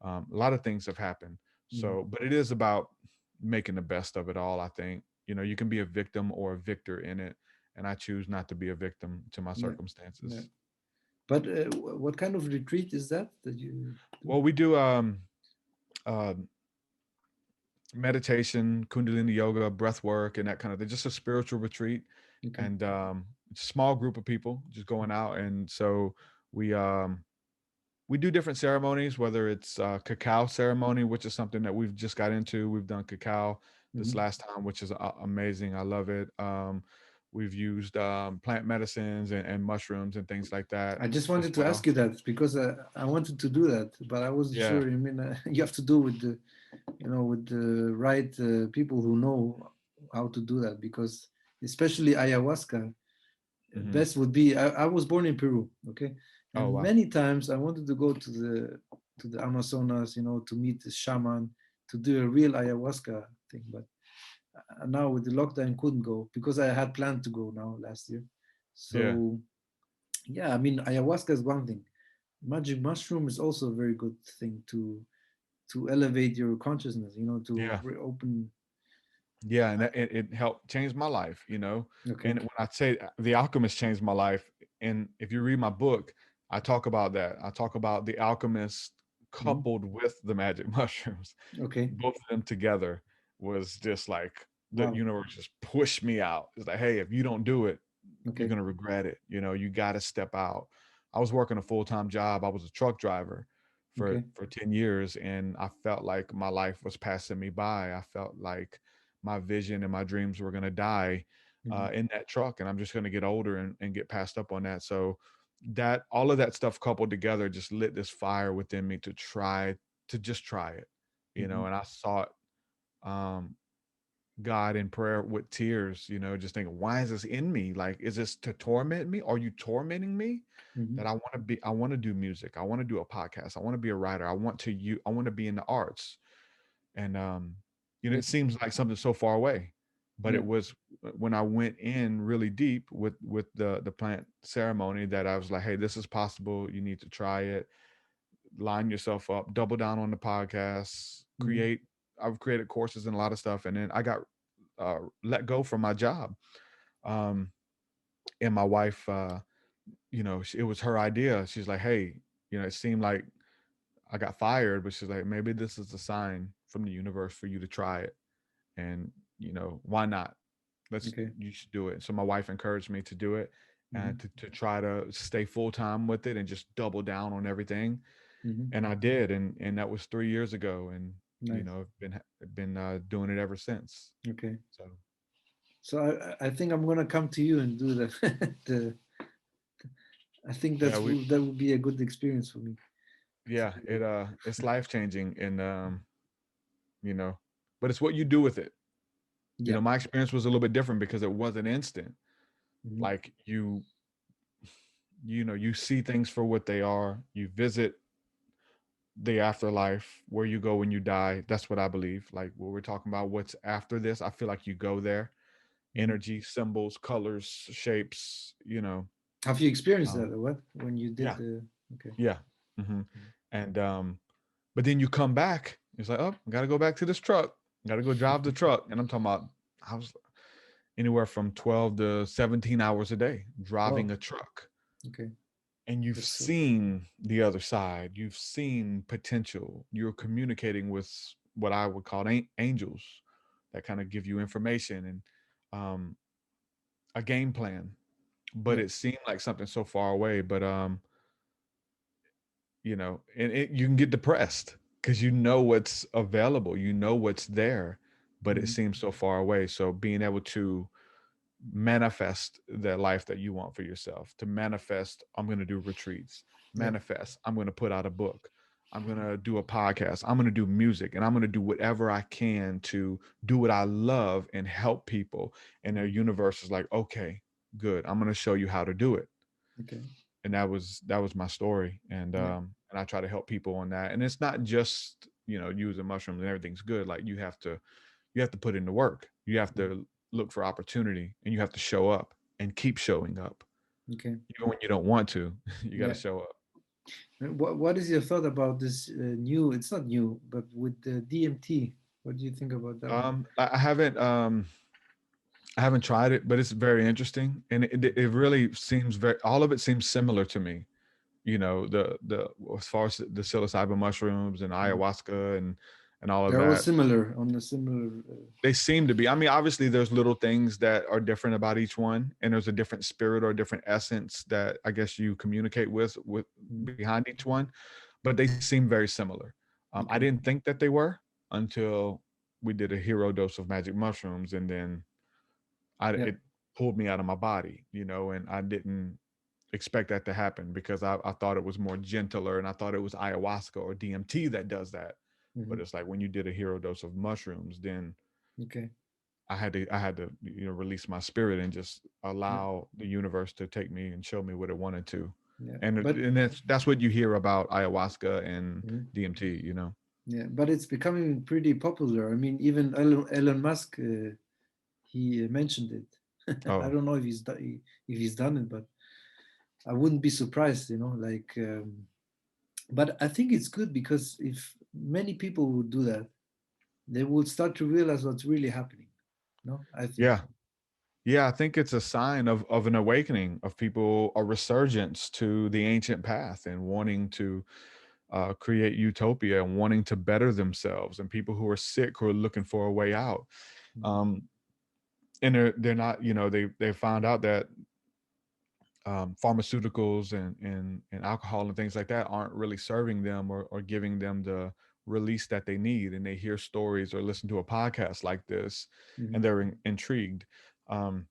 a lot of things have happened. Hmm. So, but it is about making the best of it all. I think, you know, you can be a victim or a victor in it, and I choose not to be a victim to my Yeah. Yeah. circumstances. But what kind of retreat is that you do? Well, we do uh, meditation, Kundalini yoga, breath work, and that kind of thing. Just a spiritual retreat, Okay. and small group of people just going out. And so we um, we do different ceremonies, whether it's cacao ceremony, which is something that we've just got into. We've done cacao this Hmm. last time, which is amazing. I love it. We've used plant medicines and mushrooms and things like that I just as wanted to ask well. you that because I wanted to do that, but I wasn't Yeah. sure. I mean, you have to do with the, with the right people who know how to do that because especially ayahuasca, Hmm. best would be. I was born in Peru, okay, Oh and wow. many times I wanted to go to the Amazonas, to meet the shaman to do a real ayahuasca thing, but now with the lockdown couldn't go because I had planned to go now last year. Yeah. So yeah, I mean ayahuasca is one thing. Magic mushroom is also a very good thing to elevate your consciousness, to Yeah. reopen. Yeah, and it helped change my life, you know. Okay. And when I say the alchemist changed my life, and if you read my book, I talk about that. I talk about the alchemist Mhm. coupled with the magic mushrooms. Okay. Both of them together was just like the Wow. universe just pushed me out. It's like, hey, if you don't do it, you're Okay. gonna regret it. You know, you got to step out. I was working a full-time job. I was a truck driver Okay. for 10 years, and I felt like my life was passing me by. I felt like my vision and my dreams were going to die Hmm. in that truck, and I'm just going to get older and get passed up on that. So that all of that stuff coupled together just lit this fire within me to just try it, you Hmm. know. And I sought um, God in prayer with tears, you know, just thinking, why is this in me? Like, is this to torment me? Are you tormenting me? Hmm. That I want to do music. I want to do a podcast. I want to be a writer. I want to be in the arts. And you know, Yeah. it seems like something so far away, but Yeah. it was when I went in really deep with the plant ceremony that I was like, hey, this is possible. You need to try it. Line yourself up, double down on the podcast, Hmm. I've created courses and a lot of stuff, and then I got let go from my job. Um, and my wife, you know, it was her idea. She's like, hey, you know, it seemed like I got fired, but she's like, maybe this is a sign from the universe for you to try it. And, you know, why not? Okay. You should do it. So my wife encouraged me to do it and Hmm. to try to stay full time with it and just double down on everything. Hmm. And I did. And that was 3 years ago. And, you Nice. know, been doing it ever since. Okay. So So I think I'm gonna come to you and do the the. I think yeah, we, that would be a good experience for me to yeah, do that. it's life changing. And, you know, but it's what you do with it. You Yeah. know, my experience was a little bit different because it wasn't instant. Hmm. Like you know, you see things for what they are. You visit the afterlife, where you go when you die. That's what I believe. Like what we're talking about, what's after this, I feel like you go there. Hmm. Energy, symbols, colors, shapes, you know. Have you experienced that um or what when you did yeah, the? Okay. yeah. Hmm. And but then you come back, it's like, oh, gotta go back to this truck, gotta go drive the truck. And I'm talking about, I was anywhere from 12 to 17 hours a day driving Wow. a truck. Okay. And you've That's so. seen the other side, you've seen potential, you're communicating with what I would call angels that kind of give you information and um, a game plan. But Yeah. it seemed like something so far away. But you know, and you can get depressed because you know what's available, you know what's there, but it Hmm. seems so far away. So being able to manifest the life that you want for yourself, to manifest, I'm going to do retreats, Yeah. manifest. I'm going to put out a book. I'm going to do a podcast. I'm going to do music, and I'm going to do whatever I can to do what I love and help people. And their universe is like, okay, good. I'm going to show you how to do it. Okay. And that was my story. Yeah. And I try to help people on that. And it's not just, using mushrooms and everything's good. Like you have to put in the work. You have to look for opportunity, and you have to show up and keep showing up. Okay. Even when you don't want to, you got to Yeah. show up. What is your thought about this new? It's not new, but with the DMT. What do you think about that one? I haven't tried it, but it's very interesting, and it really seems all of it seems similar to me. The as far as the psilocybin mushrooms and Mhm. ayahuasca and all of They're all that, similar on the similar. they seem to be. I mean, obviously, there's little things that are different about each one, and there's a different spirit or a different essence that I guess you communicate with Mhm. behind each one, but they seem very similar. I Okay. didn't think that they were until we did a hero dose of magic mushrooms, and then Yeah. it pulled me out of my body, and I didn't expect that to happen because I thought it was more gentler, and I thought it was ayahuasca or DMT that does that. But Hmm. it's like when you did a hero dose of mushrooms, then Okay. I had to release my spirit and just Yeah. allow the universe to take me and show me what it wanted to. Yeah. And that's what you hear about ayahuasca and Mhm. DMT. Yeah. But it's becoming pretty popular. I mean, even Elon Musk, he mentioned it. I Oh, don't know if he's done it, but I wouldn't be surprised. Like. But I think it's good because if many people would do that, they will start to realize what's really happening. No, I think yeah. so. Yeah, I think it's a sign of an awakening of people, a resurgence to the ancient path and wanting to create utopia and wanting to better themselves, and people who are sick who are looking for a way out. Mhm. Um, and they're not, they found out that pharmaceuticals and alcohol and things like that aren't really serving them or giving them the release that they need. And they hear stories or listen to a podcast like this, and Mhm. they're intrigued. Um,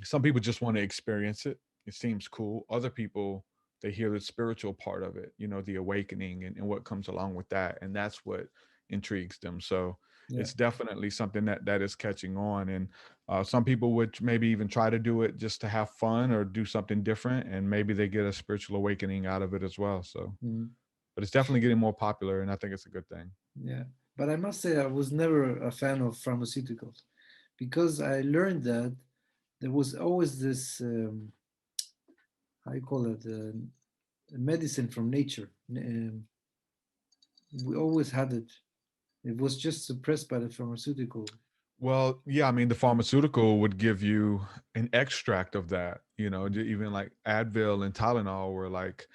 some people just want to experience it. It seems cool. Other people, they hear the spiritual part of it, the awakening and what comes along with that. And that's what intrigues them. So Yeah. it's definitely something that is catching on. And some people would maybe even try to do it just to have fun or do something different. And maybe they get a spiritual awakening out of it as well. So, Mhm. but it's definitely getting more popular. And I think it's a good thing. Yeah. But I must say, I was never a fan of pharmaceuticals because I learned that there was always this, how you call it, medicine from nature. We always had it. It was just suppressed by the pharmaceutical. Well, yeah, I mean, the pharmaceutical would give you an extract of that, even like Advil and Tylenol were like,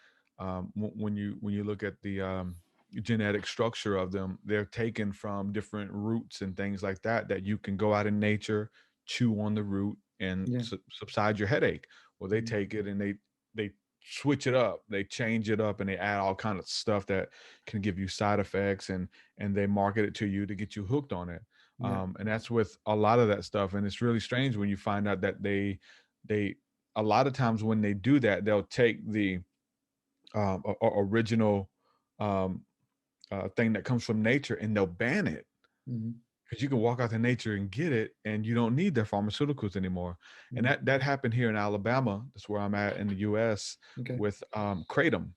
when you look at the genetic structure of them, they're taken from different roots and things like that that you can go out in nature, chew on the root, and Yeah. subside your headache. Well, they Mhm. take it and they switch it up, they change it up, and they add all kind of stuff that can give you side effects, and they market it to you to get you hooked on it. Yeah. And that's with a lot of that stuff. And it's really strange when you find out that they a lot of times when they do that, they'll take the original um, thing that comes from nature, and they'll ban it Mhm. because you can walk out to nature and get it, and you don't need their pharmaceuticals anymore. And Mhm. that happened here in Alabama. That's where I'm at in the U.S. Okay. with kratom.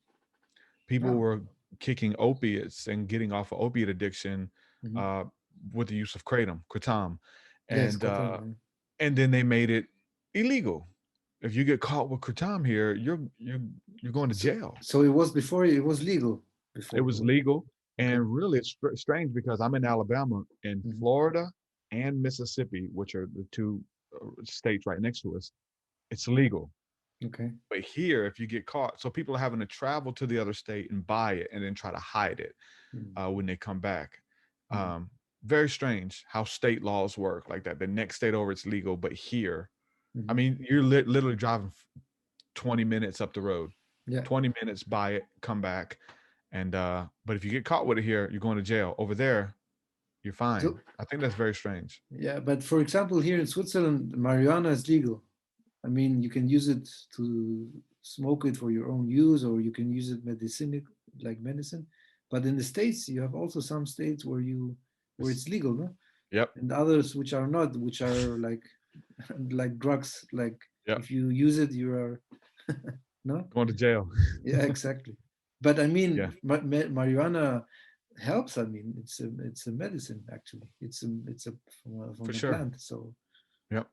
People Oh. were kicking opiates and getting off of opiate addiction Mhm. uh, with the use of kratom, Yes, and Qatar. uh, Yeah. and then they made it illegal. If you get caught with kratom here, you're going to So, jail. so it was before it was legal It before. was legal, Okay. and really it's strange because I'm in Alabama, in Mhm. Florida and Mississippi, which are the two states right next to us. It's legal. Okay. But here, if you get caught, so people are having to travel to the other state and buy it and then try to hide it Mhm. when they come back. Mhm. Um, Very strange how state laws work like that. The next state over, it's legal, but here, I Mhm. mean, you're literally driving 20 minutes up the road, Yeah. 20 minutes, buy it, come back. And, but if you get caught with it here, you're going to jail. Over there, you're fine. So I think that's very strange. yeah, but for example, here in Switzerland, marijuana is legal. I mean, you can use it to smoke it for your own use, or you can use it medicinic, like medicine. But in the states, you have also some states where It's- it's legal, no? Yep. And others which are not, which are like like drugs. Like Yep. if you use it, you are no. Going to jail. Yeah, exactly. But I Yeah, mean, marijuana helps. I mean, it's a medicine actually. It's a from for a sure. plant. So Yep.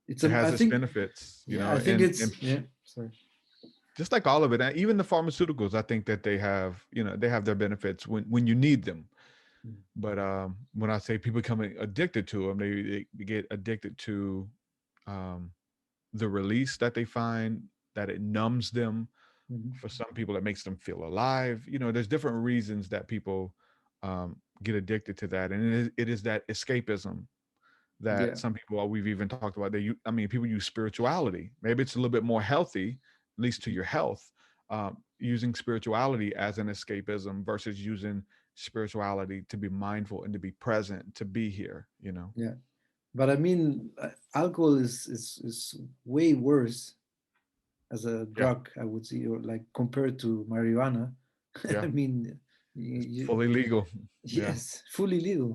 it's It a. I has its think benefits, you yeah, know, I think and it's yeah. Sorry. just like all of it, even the pharmaceuticals, I think that they have, you know, they have their benefits when you need them. Mm. But when I say people becoming addicted to them, they get addicted to um, the release that they find, that it numbs them. Mhm. For some people, it makes them feel alive. You know, there's different reasons that people get addicted to that, and it is that escapism that Yeah. some people, we've even talked about. I mean, people use spirituality. Maybe it's a little bit more healthy, at least to your health, using spirituality as an escapism versus using spirituality to be mindful and to be present, to be here. You know? Yeah. But I mean, alcohol is way worse as a Yeah, drug, I would say, or like compared to marijuana. yeah. I mean, It's fully legal. Yeah, yes, fully legal.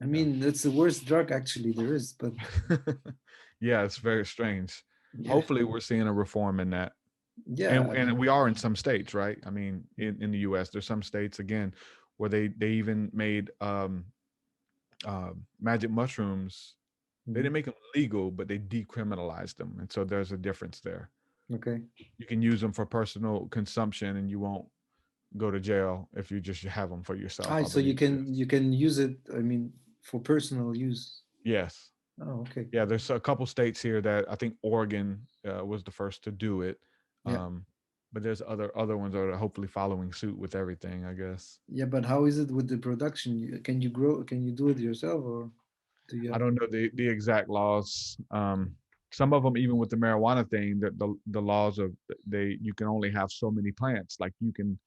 I yeah. mean, that's the worst drug actually there is. But Yeah, it's very strange. yeah, Hopefully, we're seeing a reform in that, yeah, and we are in some states, right? I mean, in the U.S., there's some states again where they even made magic mushrooms. They mhm. didn't make them legal, but they decriminalized them, and so there's a difference there. Okay. You can use them for personal consumption, and you won't go to jail if you just have them for yourself. Ah, I so you believe it can is. you can use it. I mean, for personal use. Yes. Oh, okay. Yeah, there's a couple states here that I think Oregon was the first to do it, Yeah, um, but there's other ones that are hopefully following suit with everything. I guess yeah. But how is it with the production? Can you grow? Can you do it yourself, or do you I have? don't know the exact laws. Some of them, even with the marijuana thing, that the laws of they you can only have so many plants. Like you can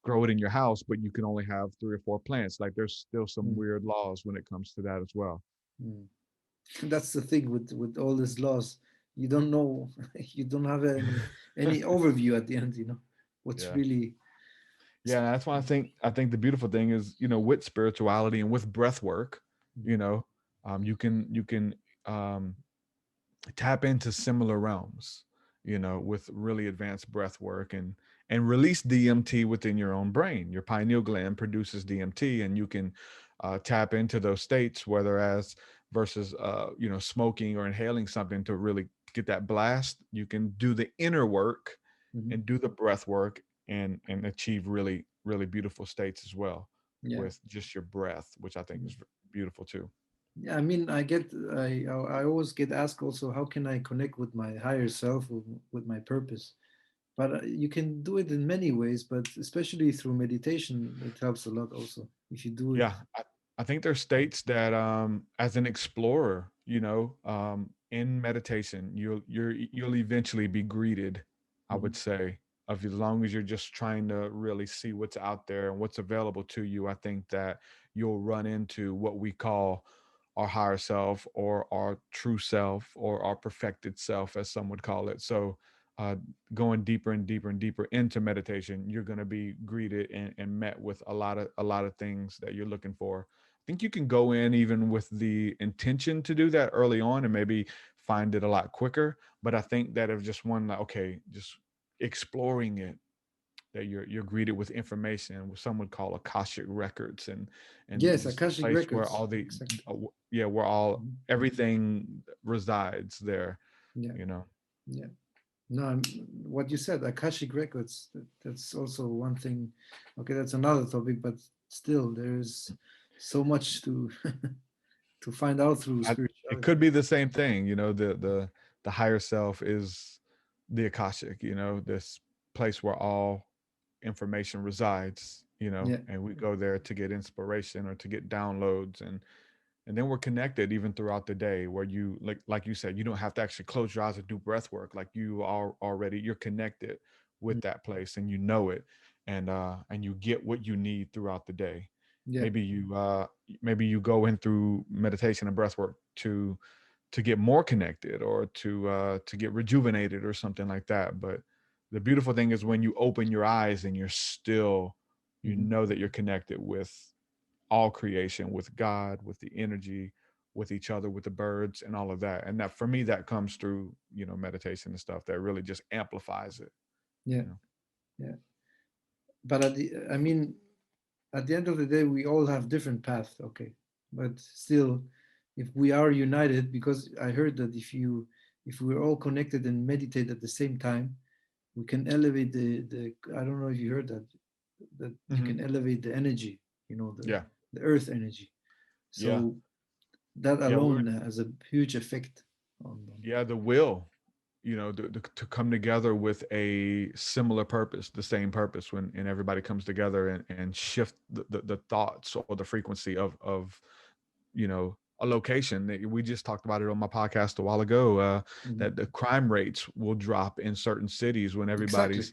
grow it in your house, but you can only have 3 or 4 plants. Like there's still some Mm, weird laws when it comes to that as well. mm. That's the thing with all these laws. You don't know. You don't have any overview at the end. You know what's Yeah. really. Yeah, that's why I think the beautiful thing is, you know, with spirituality and with breath work, Mm, you know, you can um, tap into similar realms, you know, with really advanced breath work and release DMT within your own brain. Your pineal gland produces DMT, and you can tap into those states, whether as versus you know, smoking or inhaling something to really get that blast. You can do the inner work mhm. and do the breath work and achieve really beautiful states as well Yeah. with just your breath, which I think Mhm. is beautiful too. Yeah, I mean, I always get asked also, how can I connect with my higher self, with my purpose? But you can do it in many ways, but especially through meditation, it helps a lot also if you do it. Yeah, I think there's states that as an explorer, you know, in meditation, you'll eventually be greeted, I Mhm. would say, of as long as you're just trying to really see what's out there and what's available to you. I think that you'll run into what we call our higher self or our true self or our perfected self, as some would call it. So uh, going deeper and deeper and deeper into meditation, you're going to be greeted and met with a lot of things that you're looking for. I think you can go in even with the intention to do that early on and maybe find it a lot quicker. But I think that if just one, like, okay, just exploring it, that you're greeted with information, what some would call akashic records, and Yes, just the Akashic place where Records. all the Exactly. yeah, where all Mhm. everything resides there, Yeah, you know. yeah. No, what you said, Akashic Records, that's also one thing. Okay, that's another topic, but still, there's so much to to find out through I, it spirituality. could be the same thing, you know. The higher self is the akashic, you know, this place where all information resides, you know, Yeah. and we go there to get inspiration or to get downloads, and then we're connected even throughout the day, where you like you said, you don't have to actually close your eyes and do breath work. Like you are already, you're connected Mm. with that place and you know it, and you get what you need throughout the day. Yeah. Maybe you go in through meditation and breath work to get more connected or to get rejuvenated or something like that. But The beautiful thing is when you open your eyes and you're still, you Mhm. know that you're connected with all creation, with God, with the energy, with each other, with the birds and all of that. And that, for me, that comes through, meditation and stuff that really just amplifies it, Yeah, you know. yeah. But I mean, at the end of the day, we all have different paths, okay? But still, if we are united, because I heard that if we're all connected and meditate at the same time, we can elevate the I don't know if you heard that you Hmm. can elevate the energy, Yeah. the earth energy. Yeah. So that Yeah. alone has a huge effect on Yeah, the will, to come together with a similar purpose, the same purpose, when and everybody comes together and shift the thoughts or the frequency of a location. We just talked about it on my podcast a while ago, Mhm. that the crime rates will drop in certain cities when Exactly. everybody's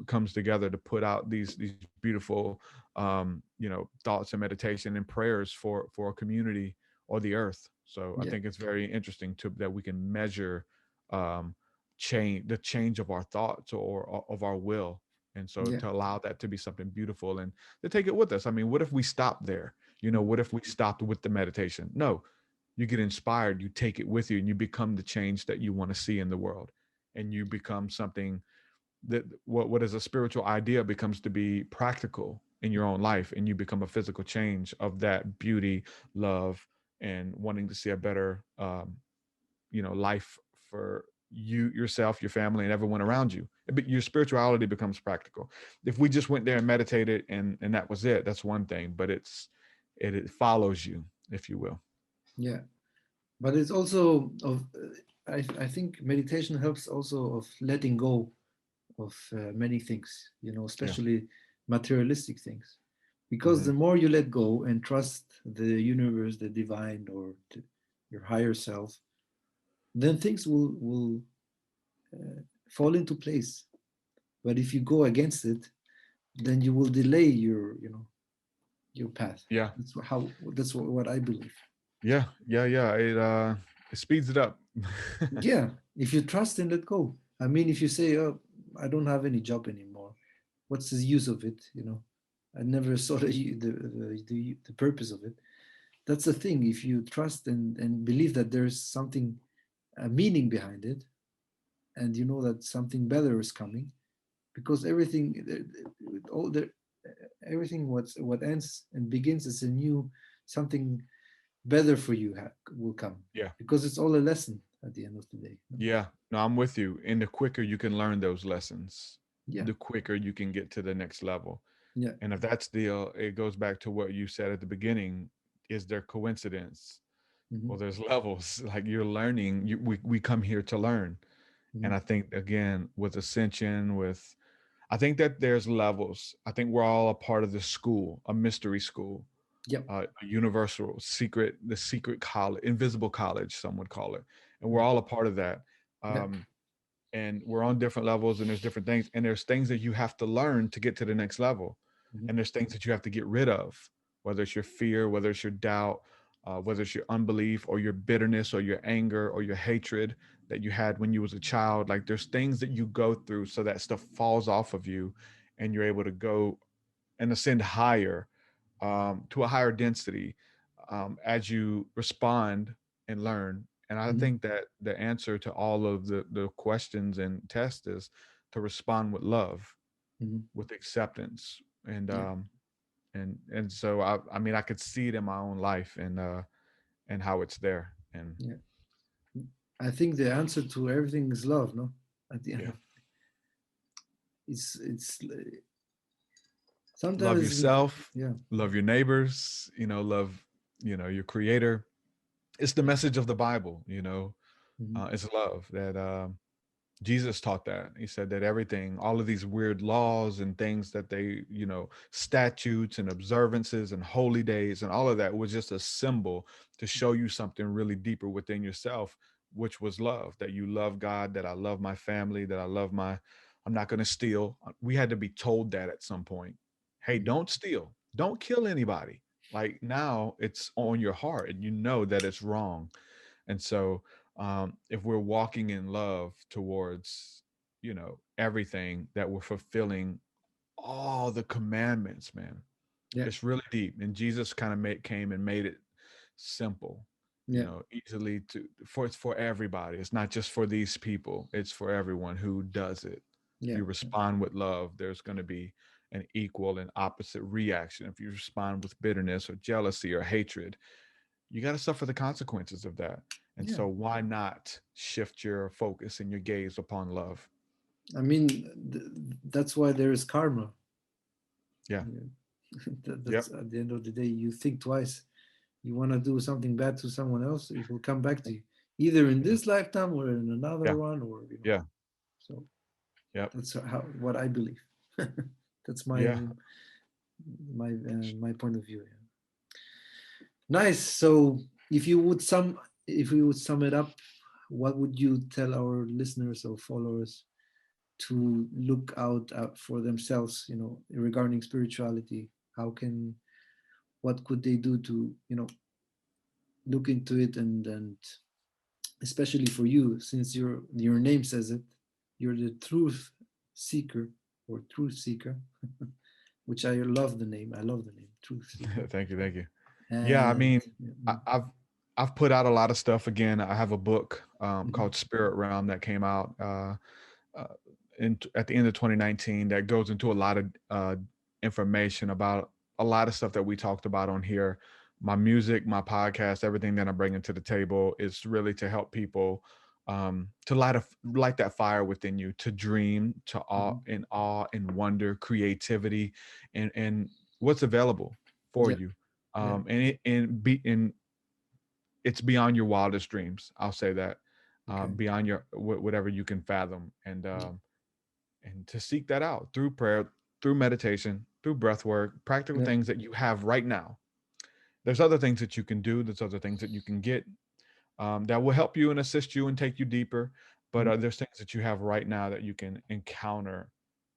comes together to put out these beautiful thoughts and meditation and prayers for a community or the earth. So I Yeah, think it's very interesting to that we can measure um change of our thoughts or of our will, and so yeah. to allow that to be something beautiful and to take it with us. I mean, what if we stop there? Mhm. What if we stopped with the meditation? No, you get inspired, you take it with you, and you become the change that you want to see in the world. And you become something that what is a spiritual idea becomes to be practical in your own life, and you become a physical change of that beauty, love, and wanting to see a better life for you, yourself, your family, and everyone around you. But your spirituality becomes practical. If we just went there and meditated and that was it, that's one thing. But it follows you, if you will. Yeah. But it's also of I think meditation helps also of letting go of many things, Yeah. especially materialistic things, because Hmm. the more you let go and trust the universe, the divine, or your higher self, then things will fall into place. But if you go against it, then you will delay your path. Yeah. That's what I believe. Yeah. Yeah. Yeah. It speeds it up. Yeah, if you trust and let go. I mean, if you say, "Oh, I don't have any job anymore," what's the use of it? I never saw the purpose of it. That's the thing. If you trust and believe that there's something, a meaning behind it, and you know that something better is coming, because all the everything what ends and begins as a new something better for you will come, Yeah. because it's all a lesson at the end of the day. No? Yeah. No, I'm with you. And the quicker you can learn those lessons, Yeah, the quicker you can get to the next level. yeah. And if that's the, it goes back to what you said at the beginning. Is there coincidence? Hmm. Well, there's levels. Like you're learning. We come here to learn. And I Hmm. think again with ascension, I think that there's levels. I think we're all a part of the school, a mystery school, Yep. a universal secret, the secret college, invisible college, some would call it, and we're all a part of that. Yep. Um, and we're on different levels, and there's different things, and there's things that you have to learn to get to the next level, Hmm. and there's things that you have to get rid of, whether it's your fear, whether it's your doubt, whether it's your unbelief or your bitterness or your anger or your hatred that you had when you was a child. Like there's things that you go through so that stuff falls off of you, and you're able to go and ascend higher, to a higher density, as you respond and learn. And I Hmm. think that the answer to all of the questions and tests is to respond with love, Hmm. with acceptance, and Yeah. so I mean I could see it in my own life, and how it's there, and Yeah. I think the answer to everything is love. No, at the end yeah, of it's love sometimes yourself, yeah. love your neighbors, love your creator. It's the message of the Bible, Hmm. it's love that Jesus taught that. He said that everything, all of these weird laws and things that they, statutes and observances and holy days and all of that was just a symbol to show you something really deeper within yourself, which was love, that you love God, that I love my family, that I'm not going to steal. We had to be told that at some point. Hey, Hmm. don't steal. Don't kill anybody. Like now it's on your heart and you know that it's wrong. And so, if we're walking in love towards, everything, that we're fulfilling all the commandments, man. Yeah. It's really deep. And Jesus kind of came and made it simple, Yeah. easily it's for everybody. It's not just for these people, it's for everyone who does it. If Yeah. you respond with love, there's going to be an equal and opposite reaction. If you respond with bitterness or jealousy or hatred, you got to suffer the consequences of that. And Yeah. so why not shift your focus and your gaze upon love? I mean, that's why there is karma. Yeah. Yep. That's at the end of the day, you think twice. You want to do something bad to someone else, it will come back to you, either in Yeah. this lifetime or in Yeah. another one, or Yeah. So Yep. that's what I believe. That's Yeah. my point of view. Yeah. Nice. So if we would sum it up, what would you tell our listeners or followers to look out for themselves, regarding spirituality? What could they do to, look into it, and especially for you, since your name says it, you're the truth seeker or truth seeker, which I love the name. I love the name Truth Seeker. Thank you. Thank you. Yeah. I And mean, I, I've put out a lot of stuff. Again, I have a book called Spirit Realm that came out uh, at the end of 2019 that goes into a lot of information about a lot of stuff that we talked about on here. My music, my podcast, everything that I'm bringing to the table is really to help people to light that fire within you, to dream, to awe and wonder, creativity, and what's available for yeah, you. yeah, And it's beyond your wildest dreams. I'll say that, okay, beyond your whatever you can fathom, and to seek that out through prayer, through meditation, through breath work, practical yeah, things that you have right now. There's other things that you can do. There's other things that you can get that will help you and assist you and take you deeper. But there's things that you have right now that you can encounter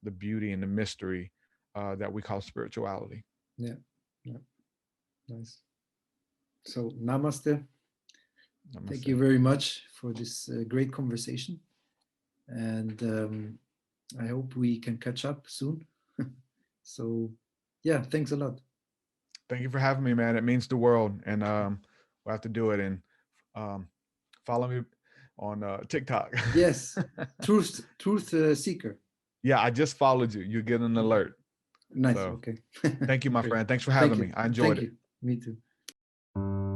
the beauty and the mystery that we call spirituality. yeah, yeah. Nice. So namaste. Thank you Namaste. very much for this great conversation, and I hope we can catch up soon. So, yeah, thanks a lot. Thank you for having me, man. It means the world, and we'll have to do it. And um, follow me on TikTok. Yes, truth seeker. Yeah, I just followed you. You get an alert. Nice. So Okay. thank you, my Great. friend. Thanks for Thank having you. me. I enjoyed Thank it. you. Me too.